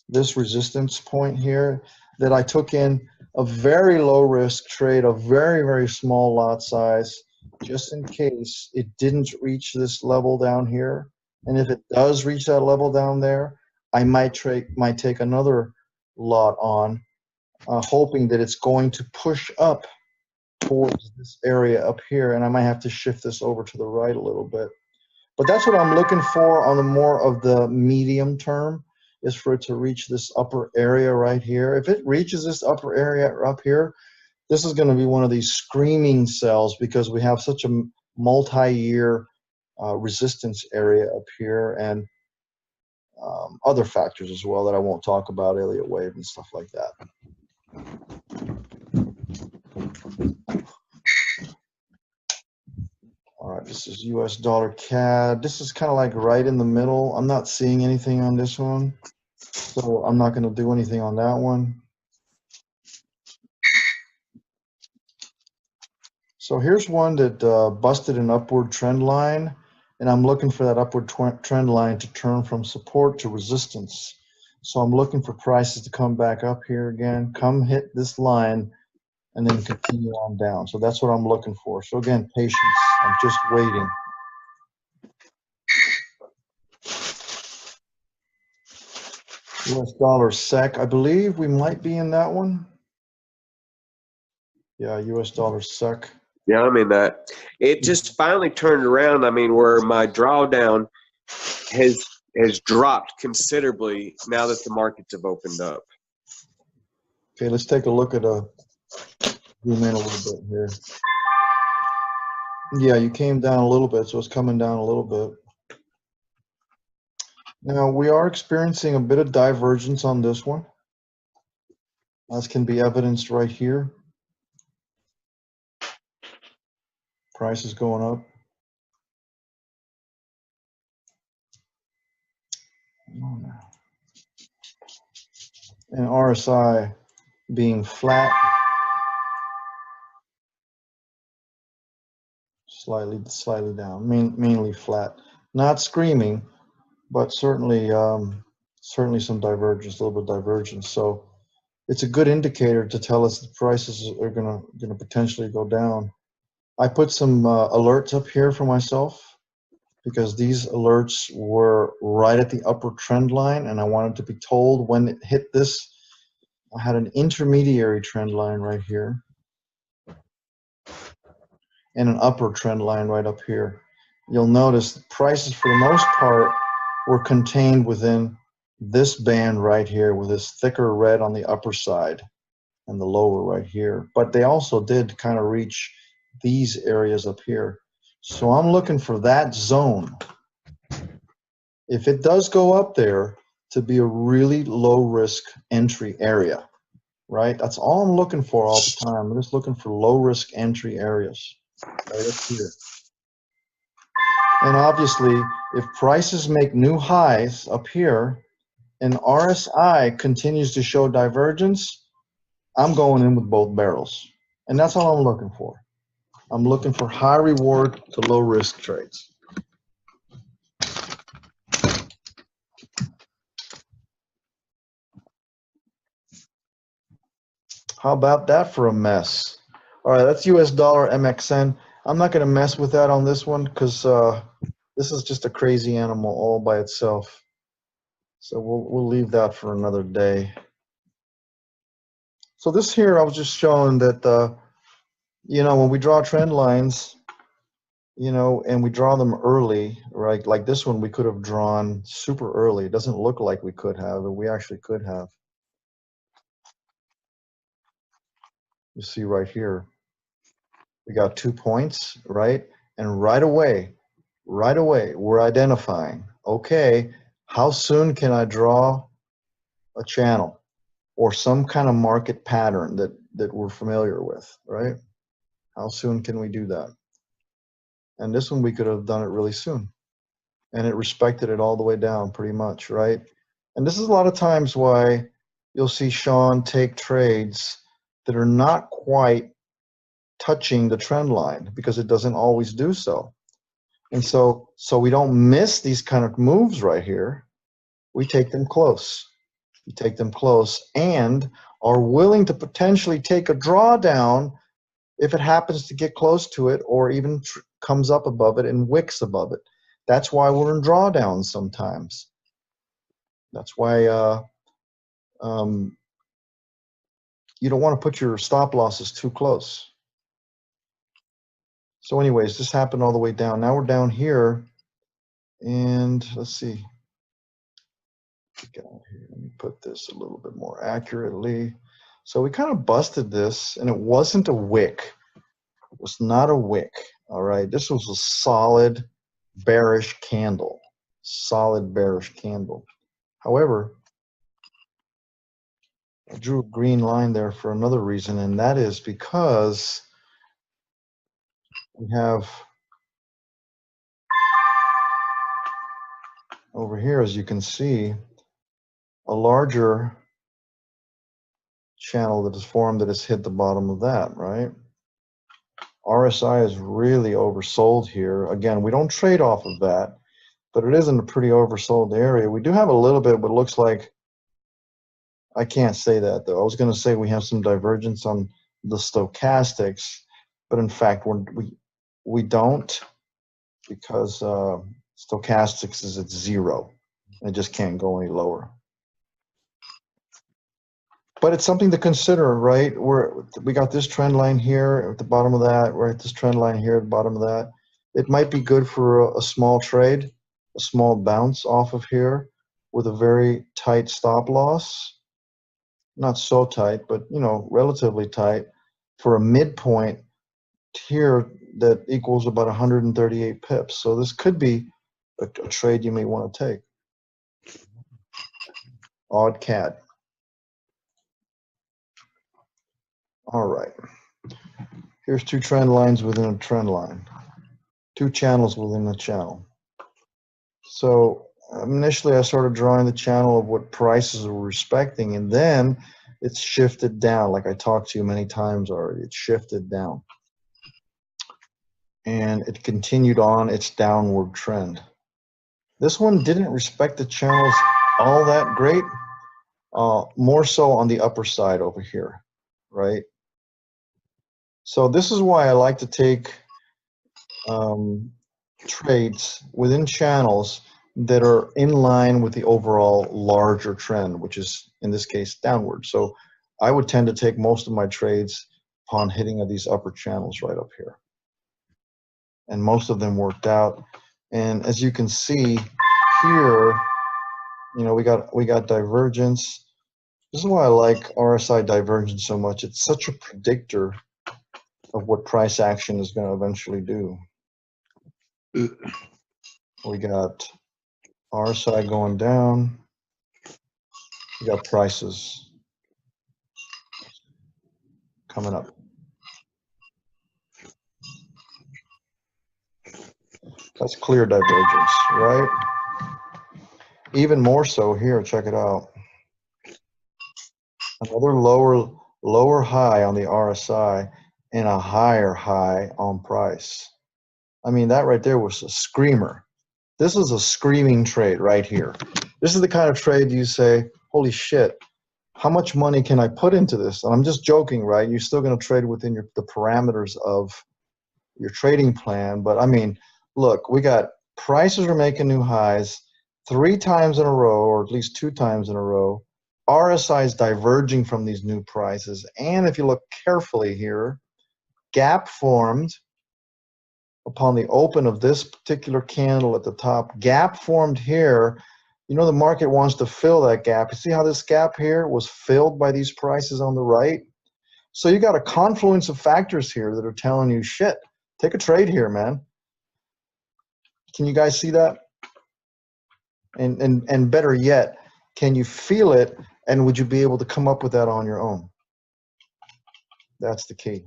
this resistance point here that I took in a very low risk trade, a very, very small lot size, just in case it didn't reach this level down here. And if it does reach that level down there, I might take another lot on, hoping that it's going to push up towards this area up here, and I might have to shift this over to the right a little bit. But that's what I'm looking for on the more of the medium term, is for it to reach this upper area right here. If it reaches this upper area up here, this is going to be one of these screaming sells because we have such a multi-year resistance area up here, and other factors as well that I won't talk about, Elliott wave and stuff like that. All right, this is US dollar CAD. This is kind of like right in the middle. I'm not seeing anything on this one, so I'm not going to do anything on that one. So here's one that busted an upward trend line, and I'm looking for that upward trend line to turn from support to resistance. So I'm looking for prices to come back up here again, come hit this line, and then continue on down. So that's what I'm looking for. So again, patience. I'm just waiting. US dollar SEC. I believe we might be in that one. Yeah, US dollar SEC. Yeah, I'm in that. It just finally turned around. I mean, where my drawdown has dropped considerably now that the markets have opened up. Okay, let's take a look at a zoom in a little bit here. Yeah, you came down a little bit, so it's coming down a little bit. Now, we are experiencing a bit of divergence on this one, as can be evidenced right here. Price is going up. And RSI being flat, slightly down, mainly flat. Not screaming, but certainly some divergence, a little bit of divergence. So it's a good indicator to tell us the prices are gonna potentially go down. I put some alerts up here for myself because these alerts were right at the upper trend line, and I wanted to be told when it hit this. I had an intermediary trend line right here and an upper trend line right up here. You'll notice the prices for the most part were contained within this band right here with this thicker red on the upper side and the lower right here. But they also did kind of reach these areas up here. So I'm looking for that zone, if it does go up there, to be a really low risk entry area, right? That's all I'm looking for all the time. I'm just looking for low risk entry areas right up here. And obviously, if prices make new highs up here and RSI continues to show divergence, I'm going in with both barrels. And that's all I'm looking for. I'm looking for high reward to low risk trades. How about that for a mess? All right, that's US dollar MXN. I'm not going to mess with that on this one because this is just a crazy animal all by itself. So we'll leave that for another day. So this here, I was just showing that, you know, when we draw trend lines, you know, and we draw them early, right? Like this one, we could have drawn super early. It doesn't look like we could have, but we actually could have. You see right here, we got 2 points, right? And right away, we're identifying, okay, how soon can I draw a channel or some kind of market pattern that we're familiar with, right? How soon can we do that? And this one, we could have done it really soon. And it respected it all the way down pretty much, right? And this is a lot of times why you'll see Sean take trades that are not quite touching the trend line because it doesn't always do so. And so we don't miss these kind of moves right here. We take them close. We take them close and are willing to potentially take a drawdown if it happens to get close to it or even comes up above it and wicks above it. That's why we're in drawdowns sometimes. That's why you don't want to put your stop losses too close. So anyways, this happened all the way down. Now we're down here, and let's see. Let me put this a little bit more accurately. So we kind of busted this, and it wasn't a wick. It was not a wick, all right? This was a solid bearish candle, solid bearish candle. However, I drew a green line there for another reason, and that is because we have over here, as you can see, a larger channel that is formed that has hit the bottom of that, right? RSI is really oversold here. Again, we don't trade off of that, but it is in a pretty oversold area. We do have a little bit, but it looks like, I can't say that though. I was going to say we have some divergence on the stochastics, but in fact we don't, because stochastics is at 0. It just can't go any lower. But it's something to consider, right? We got this trend line here at the bottom of that. We're at this trend line here at the bottom of that. It might be good for a small trade, a small bounce off of here with a very tight stop loss. Not so tight, but you know, relatively tight for a midpoint here that equals about 138 pips. So this could be a trade you may want to take. Odd Cad. All right. Here's 2 trend lines within a trend line. 2 channels within a channel. So initially I started drawing the channel of what prices were respecting, and then it's shifted down, like I talked to you many times already. It shifted down. And it continued on its downward trend. This one didn't respect the channels all that great, more so on the upper side over here, right? So this is why I like to take trades within channels that are in line with the overall larger trend, which is in this case downward. So I would tend to take most of my trades upon hitting of these upper channels right up here. And most of them worked out. And as you can see here, you know, we got divergence. This is why I like RSI Divergence so much. It's such a predictor of what price action is going to eventually do. We got RSI going down. We got prices coming up. That's clear divergence, right? Even more so here, check it out. Another lower high on the RSI and a higher high on price. I mean, that right there was a screamer. This is a screaming trade right here. This is the kind of trade you say, holy shit, how much money can I put into this? And I'm just joking, right? You're still going to trade within the parameters of your trading plan. But I mean, look, we got prices are making new highs 3 times in a row, or at least 2 times in a row. RSI is diverging from these new prices. And if you look carefully here, gap formed upon the open of this particular candle at the top. Gap formed here. You know, the market wants to fill that gap. You see how this gap here was filled by these prices on the right? So you got a confluence of factors here that are telling you, shit, take a trade here, man. Can you guys see that? And better yet, can you feel it? And would you be able to come up with that on your own? That's the key.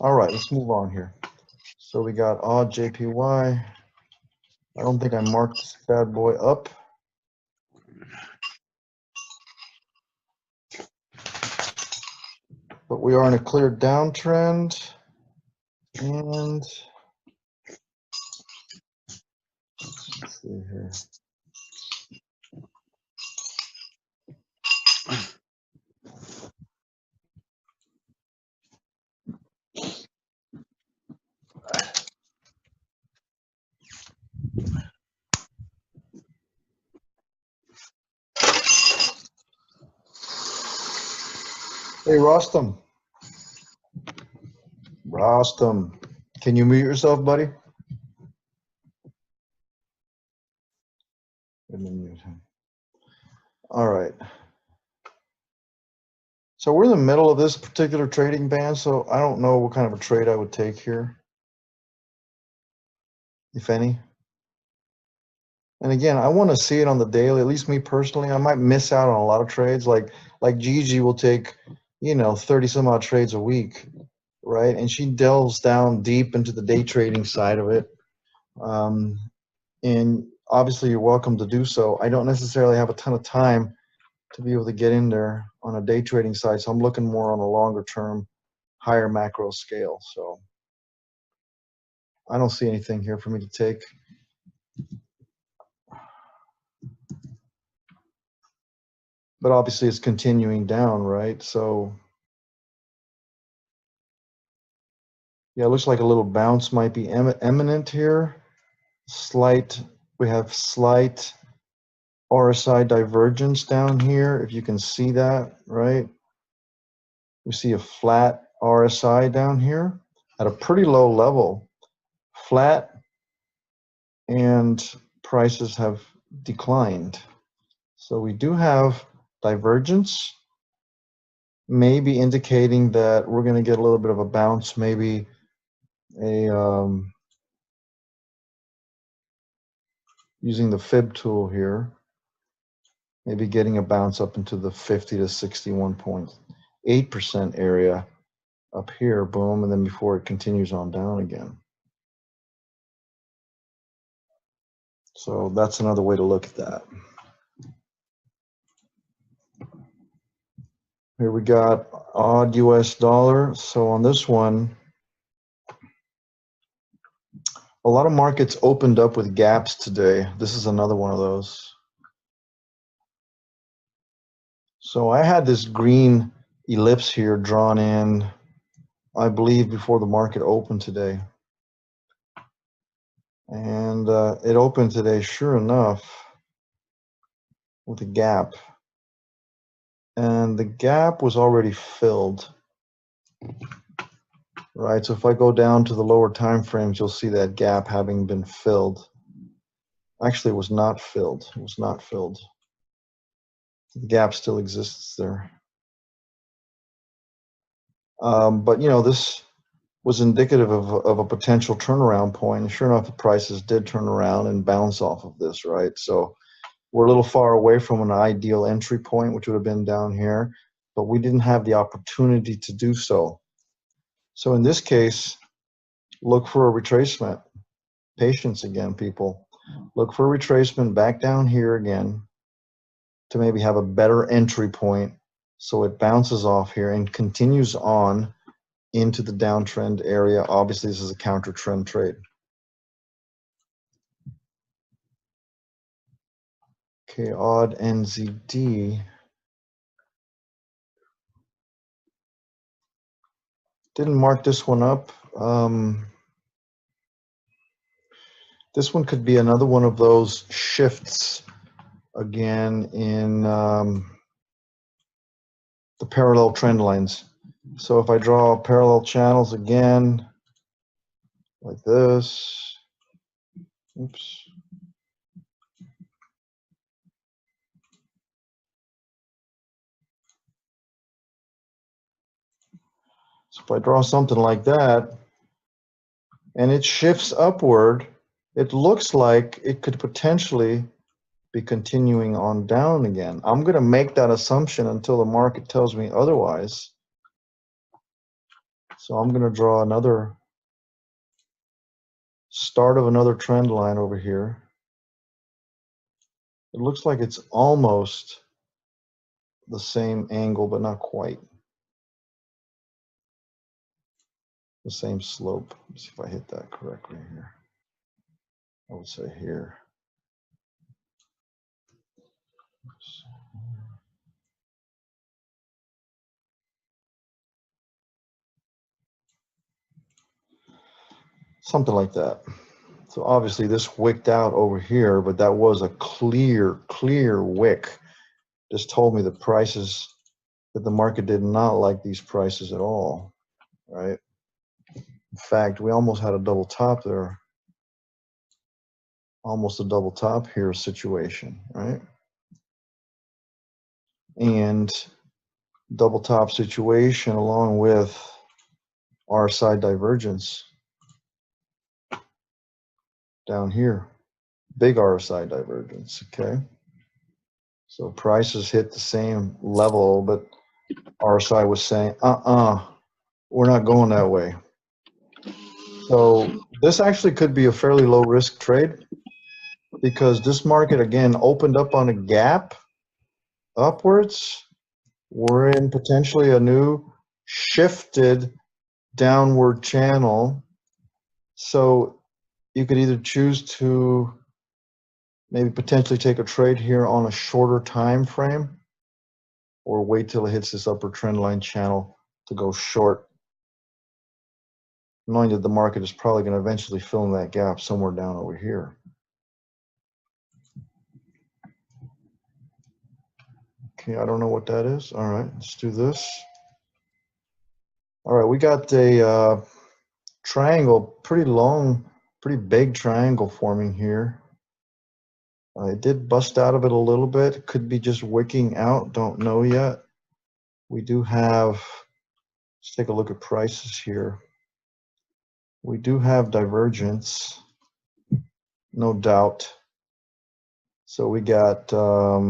All right, let's move on here. So we got odd JPY. I don't think I marked this bad boy up. But we are in a clear downtrend. And let's see here. Hey, Rostam. Rostam, can you mute yourself, buddy? Let me mute him. All right. So we're in the middle of this particular trading band, so I don't know what kind of a trade I would take here, if any. And again, I want to see it on the daily, at least me personally. I might miss out on a lot of trades. Like Gigi will take, 30 some odd trades a week, right? And she delves down deep into the day trading side of it. And obviously you're welcome to do so. I don't necessarily have a ton of time to be able to get in there on a day trading side. So I'm looking more on a longer term, higher macro scale. So I don't see anything here for me to take. But obviously it's continuing down, right? So yeah, it looks like a little bounce might be imminent here. We have slight RSI divergence down here, if you can see that, right? We see a flat RSI down here at a pretty low level, flat, and prices have declined. So we do have divergence, maybe indicating that we're going to get a little bit of a bounce, maybe using the fib tool here, maybe getting a bounce up into the 50 to 61.8% area up here, boom, and then before it continues on down again. So that's another way to look at that. Here we got odd US dollar. So on this one, a lot of markets opened up with gaps today. This is another one of those. So I had this green ellipse here drawn in, I believe, before the market opened today. And it opened today, sure enough, with a gap. And the gap was already filled. Right, so if I go down to the lower time frames, you'll see that gap having been filled. Actually, it was not filled. It was not filled. The gap still exists there. But this was indicative of a potential turnaround point. And sure enough, the prices did turn around and bounce off of this, right? So we're a little far away from an ideal entry point, which would have been down here, but we didn't have the opportunity to do so. So in this case, look for a retracement. Patience again, people. Look for retracement back down here again to maybe have a better entry point so it bounces off here and continues on into the downtrend area. Obviously, this is a counter trend trade. Okay, odd NZD. Didn't mark this one up. This one could be another one of those shifts again in the parallel trend lines. So if I draw parallel channels again, like this, oops. So if I draw something like that, and it shifts upward, it looks like it could potentially be continuing on down again. I'm going to make that assumption until the market tells me otherwise. So I'm going to draw another start of another trend line over here. It looks like it's almost the same angle, but not quite. The same slope. Let's see if I hit that correctly here. I would say here. Something like that. So obviously this wicked out over here, but that was a clear wick. Just told me the prices, that the market did not like these prices at all, right? In fact, we almost had a double top there. Almost a double top here situation, right? And double top situation along with Rsi Divergence down here. Big Rsi Divergence, okay? So prices hit the same level, but RSI was saying, we're not going that way. So this actually could be a fairly low risk trade because this market again opened up on a gap upwards. We're in potentially a new shifted downward channel. So you could either choose to maybe potentially take a trade here on a shorter time frame or wait till it hits this upper trend line channel to go short, knowing that the market is probably going to eventually fill in that gap somewhere down over here. Okay, I don't know what that is. All right, let's do this. All right, we got a triangle, pretty long, pretty big triangle forming here. It did bust out of it a little bit. Could be just wicking out, don't know yet. We do have, let's take a look at prices here. We do have divergence, no doubt. So we got, let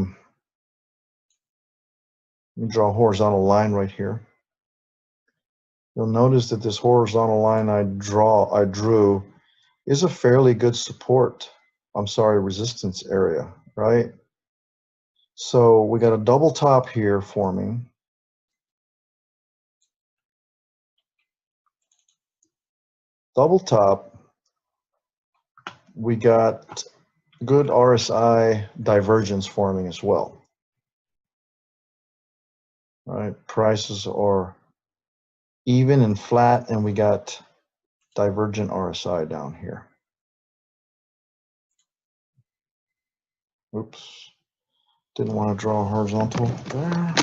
me draw a horizontal line right here. You'll notice that this horizontal line I drew is a fairly good support. I'm sorry, resistance area, right? So we got a double top here forming. Double top, we got good RSI divergence forming as well. All right, prices are even and flat, and we got divergent RSI down here. Oops, didn't want to draw a horizontal there.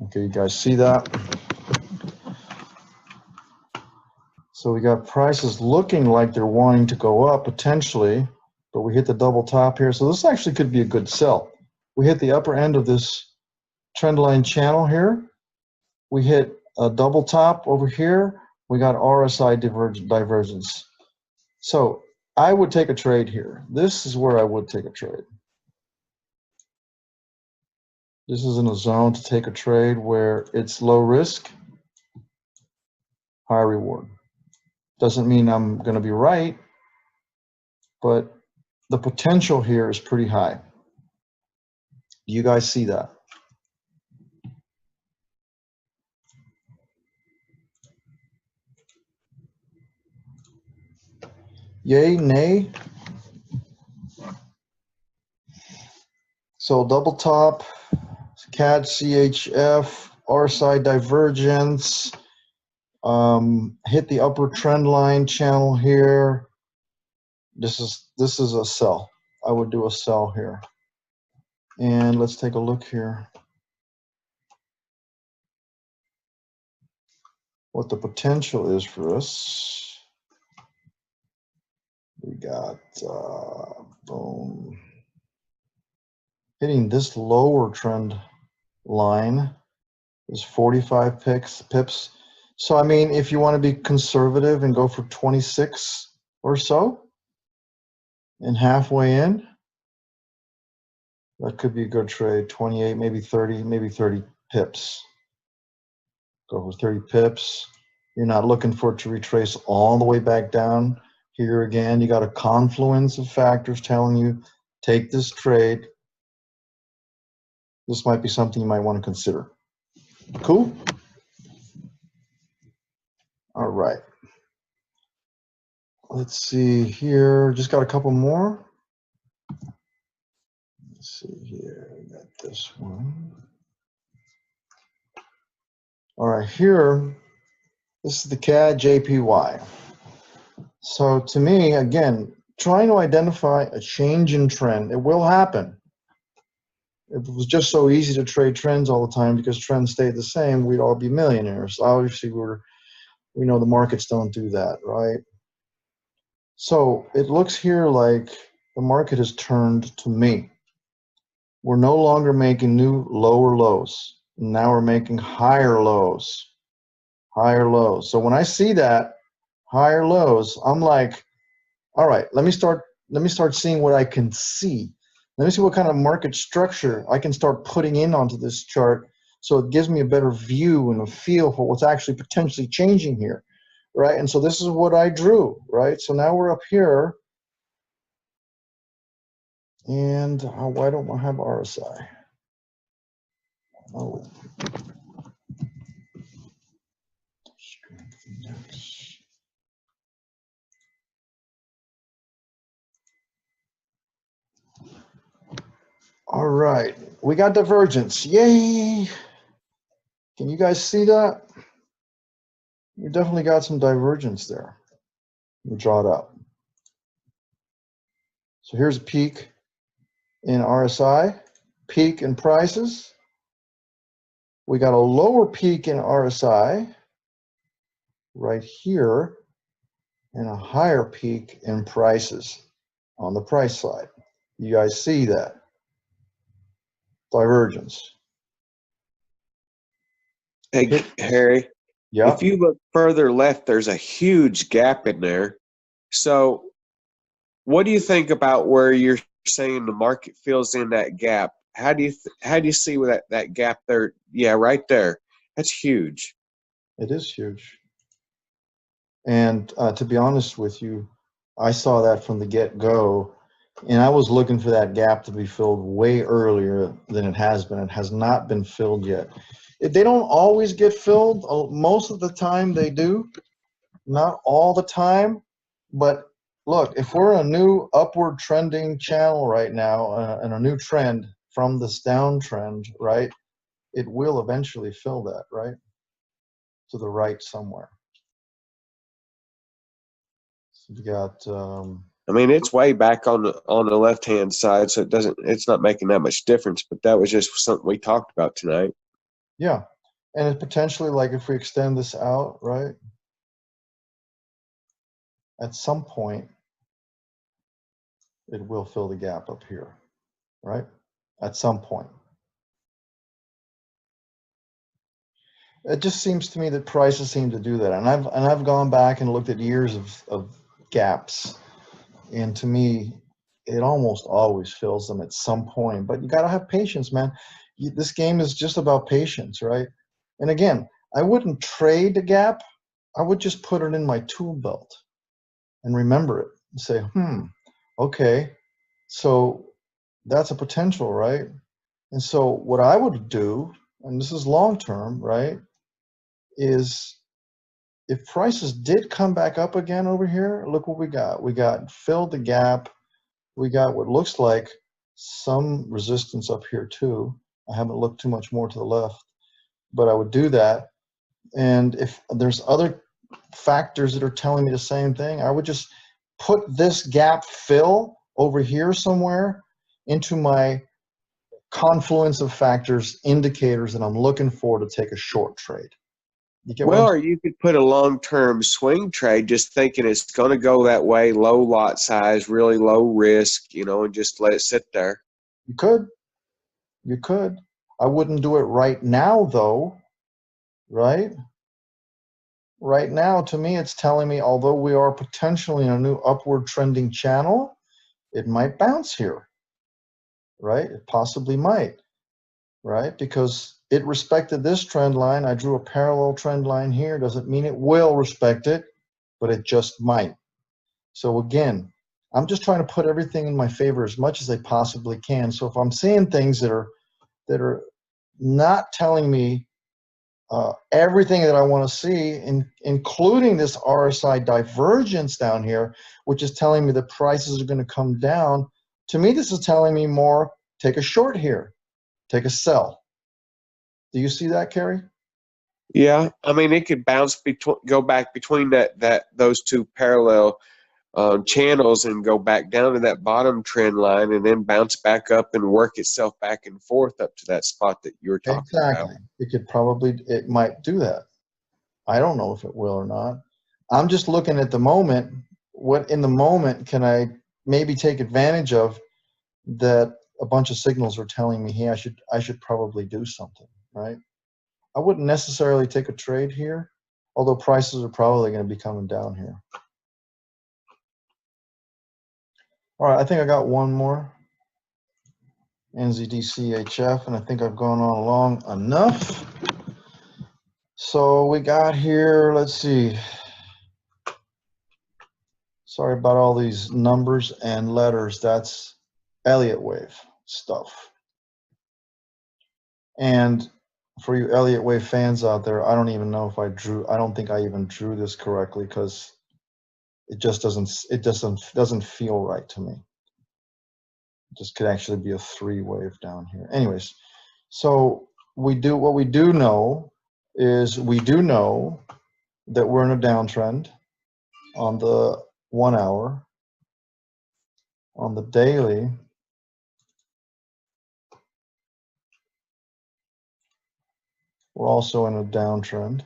Okay, you guys see that? So we got prices looking like they're wanting to go up potentially, but we hit the double top here. So this actually could be a good sell. We hit the upper end of this trend line channel here. We hit a double top over here. We got RSI divergence. So I would take a trade here. This is where I would take a trade. This is in a zone to take a trade where it's low risk, high reward. Doesn't mean I'm going to be right, but the potential here is pretty high. Do you guys see that? Yay, nay? So double top, Cad Chf, Rsi Divergence, hit the upper trend line channel here. This is a sell. I would do a sell here. And let's take a look here. What the potential is for us. We got boom. Hitting this lower trend line is 45 pips. So I mean, if you want to be conservative and go for 26 or so, and halfway in, that could be a good trade. 28, maybe 30 pips. Go for 30 pips. You're not looking for it to retrace all the way back down. Here again, you got a confluence of factors telling you, take this trade. This might be something you might want to consider. Cool? All right. Let's see here. Just got a couple more. Let's see here. We got this one. All right, here, this is the Cad Jpy. So to me, again, trying to identify a change in trend. It will happen. If it was just so easy to trade trends all the time because trends stayed the same, we'd all be millionaires. Obviously, we know the markets don't do that, right? So it looks here like the market has turned to me. We're no longer making new lower lows. Now we're making higher lows, higher lows. So when I see that higher lows, I'm like, all right, let me start seeing what I can see. Let me see what kind of market structure I can start putting in onto this chart so it gives me a better view and a feel for what's actually potentially changing here, right? And so this is what I drew, right? So now we're up here, and why don't I have RSI? Oh. All right, we got divergence. Yay! Can you guys see that? We definitely got some divergence there. We draw it up. So here's a peak in RSI, peak in prices. We got a lower peak in RSI right here, and a higher peak in prices on the price side. You guys see that? Divergence. Hey, Harry, Yeah. if you look further left, there's a huge gap in there. So what do you think about where you're saying the market fills in that gap? How do you see with that gap there? Yeah, right there. That's huge. It is huge. And to be honest with you, I saw that from the get-go, and I was looking for that gap to be filled way earlier than it has been. It has not been filled yet. They don't always get filled. Most of the time they do. Not all the time. But look, if we're in a new upward trending channel right now, and a new trend from this downtrend, right, it will eventually fill that, right, to the right somewhere. So we got I mean, it's way back on the left-hand side, so it's not making that much difference, but that was just something we talked about tonight. yeah, and it potentially, like, if we extend this out, right, at some point it will fill the gap up here, right, at some point. It just seems to me that prices seem to do that, and I've gone back and looked at years of gaps, and to me, it almost always fills them at some point. But you got to have patience, man. This game is just about patience, right? And again, I wouldn't trade the gap. I would just put it in my tool belt and remember it and say, okay, so that's a potential, right? And so what I would do, and this is long term, right, is if prices did come back up again over here, look what we got. We got filled the gap. We got what looks like some resistance up here too. I haven't looked too much more to the left, but I would do that. And if there's other factors that are telling me the same thing, I would just put this gap fill over here somewhere into my confluence of factors, indicators that I'm looking for to take a short trade. You get what Well, I'm or saying? you could put a long-term swing trade, just thinking it's going to go that way, low lot size, really low risk, and just let it sit there. You could. You could. I wouldn't do it right now, though, right? Right now, to me, it's telling me, although we are potentially in a new upward trending channel, it might bounce here, right? It possibly might, right? Because it respected this trend line. I drew a parallel trend line here. Doesn't mean it will respect it, but it just might. So again, I'm just trying to put everything in my favor as much as I possibly can. So if I'm seeing things that are not telling me everything that I want to see, including this RSI divergence down here, which is telling me the prices are going to come down. To me, this is telling me more, take a short here, take a sell. Do you see that, Kerry? Yeah, I mean, it could bounce go back between those two parallel channels and go back down to that bottom trend line, and then bounce back up and work itself back and forth up to that spot that you were talking about. Exactly. It might do that. I don't know if it will or not. I'm just looking at the moment. What in the moment can I maybe take advantage of that a bunch of signals are telling me, hey, I should probably do something, right? I wouldn't necessarily take a trade here, although prices are probably going to be coming down here. All right, I think I got one more. NZDCHF, and I think I've gone on long enough. So we got here, let's see. Sorry about all these numbers and letters. That's Elliott wave stuff. And for you Elliott wave fans out there, I don't even know if I don't think I even drew this correctly because it just doesn't feel right to me. This could actually be a 3 wave down here. Anyways, so what we do know is we do know that we're in a downtrend on the 1 hour. On the daily, we're also in a downtrend.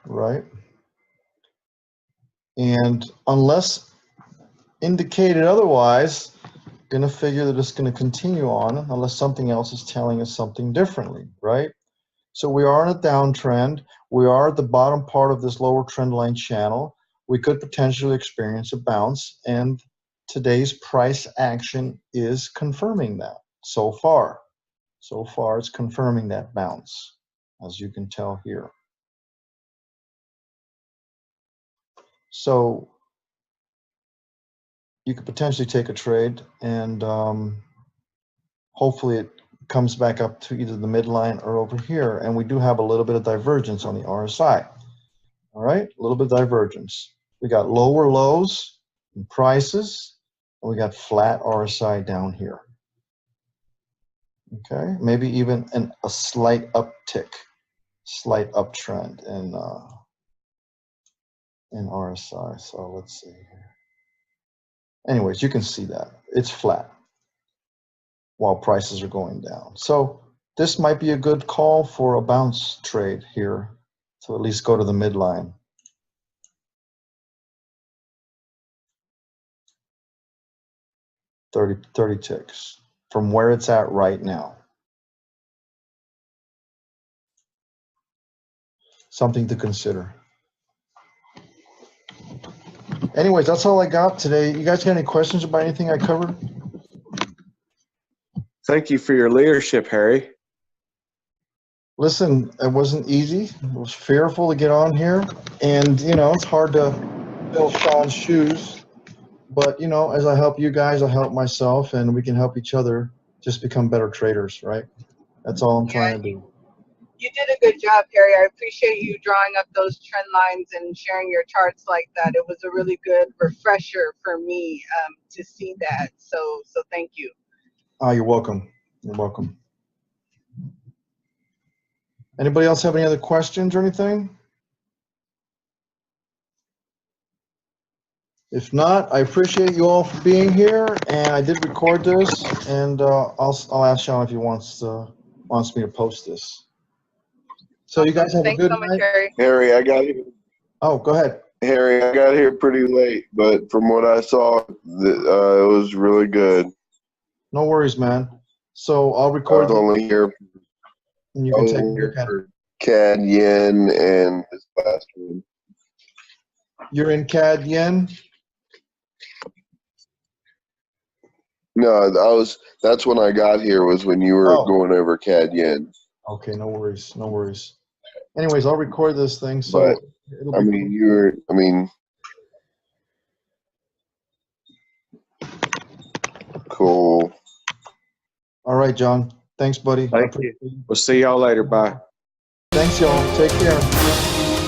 Right? And unless indicated otherwise, going to figure that it's going to continue on unless something else is telling us something differently, right? So we are in a downtrend. We are at the bottom part of this lower trend line channel. We could potentially experience a bounce, and today's price action is confirming that so far. So far, it's confirming that bounce, as you can tell here. So you could potentially take a trade, and hopefully it comes back up to either the midline or over here. And we do have a little bit of divergence on the RSI. All right, a little bit of divergence. We got lower lows in prices, and we got flat RSI down here. Okay, maybe even a slight uptick, slight uptrend in RSI. So let's see here. Anyways, you can see that it's flat while prices are going down. So this might be a good call for a bounce trade here to at least go to the midline. Thirty ticks from where it's at right now. Something to consider. Anyways, that's all I got today. You guys got any questions about anything I covered? Thank you for your leadership, Harry. Listen, it wasn't easy. It was fearful to get on here. And, you know, it's hard to fill Sean's shoes. But, you know, as I help you guys, I help myself, and we can help each other just become better traders, right? That's all I'm trying to do. You did a good job, Harry. I appreciate you drawing up those trend lines and sharing your charts like that. It was a really good refresher for me to see that. So thank you. You're welcome. You're welcome. Anybody else have any other questions or anything? If not, I appreciate you all for being here, and I did record this, and I'll ask Sean if he wants me to post this. So you guys have Thanks a good so much, night. Harry. Harry, I got here. Oh, go ahead. Harry, I got here pretty late, but from what I saw, it was really good. No worries, man. So I'll I record was only here, and you can take a look at it. for Cad Yen and this last one. You're in Cad Yen? No, that's when I got here, was when you were going over Cad Yen. Okay, no worries, no worries. Anyways, I'll record this thing, so But, it'll I be mean, cool. all right, John. Thanks, buddy. Thank you. We'll see y'all later. Bye. Thanks, y'all. Take care.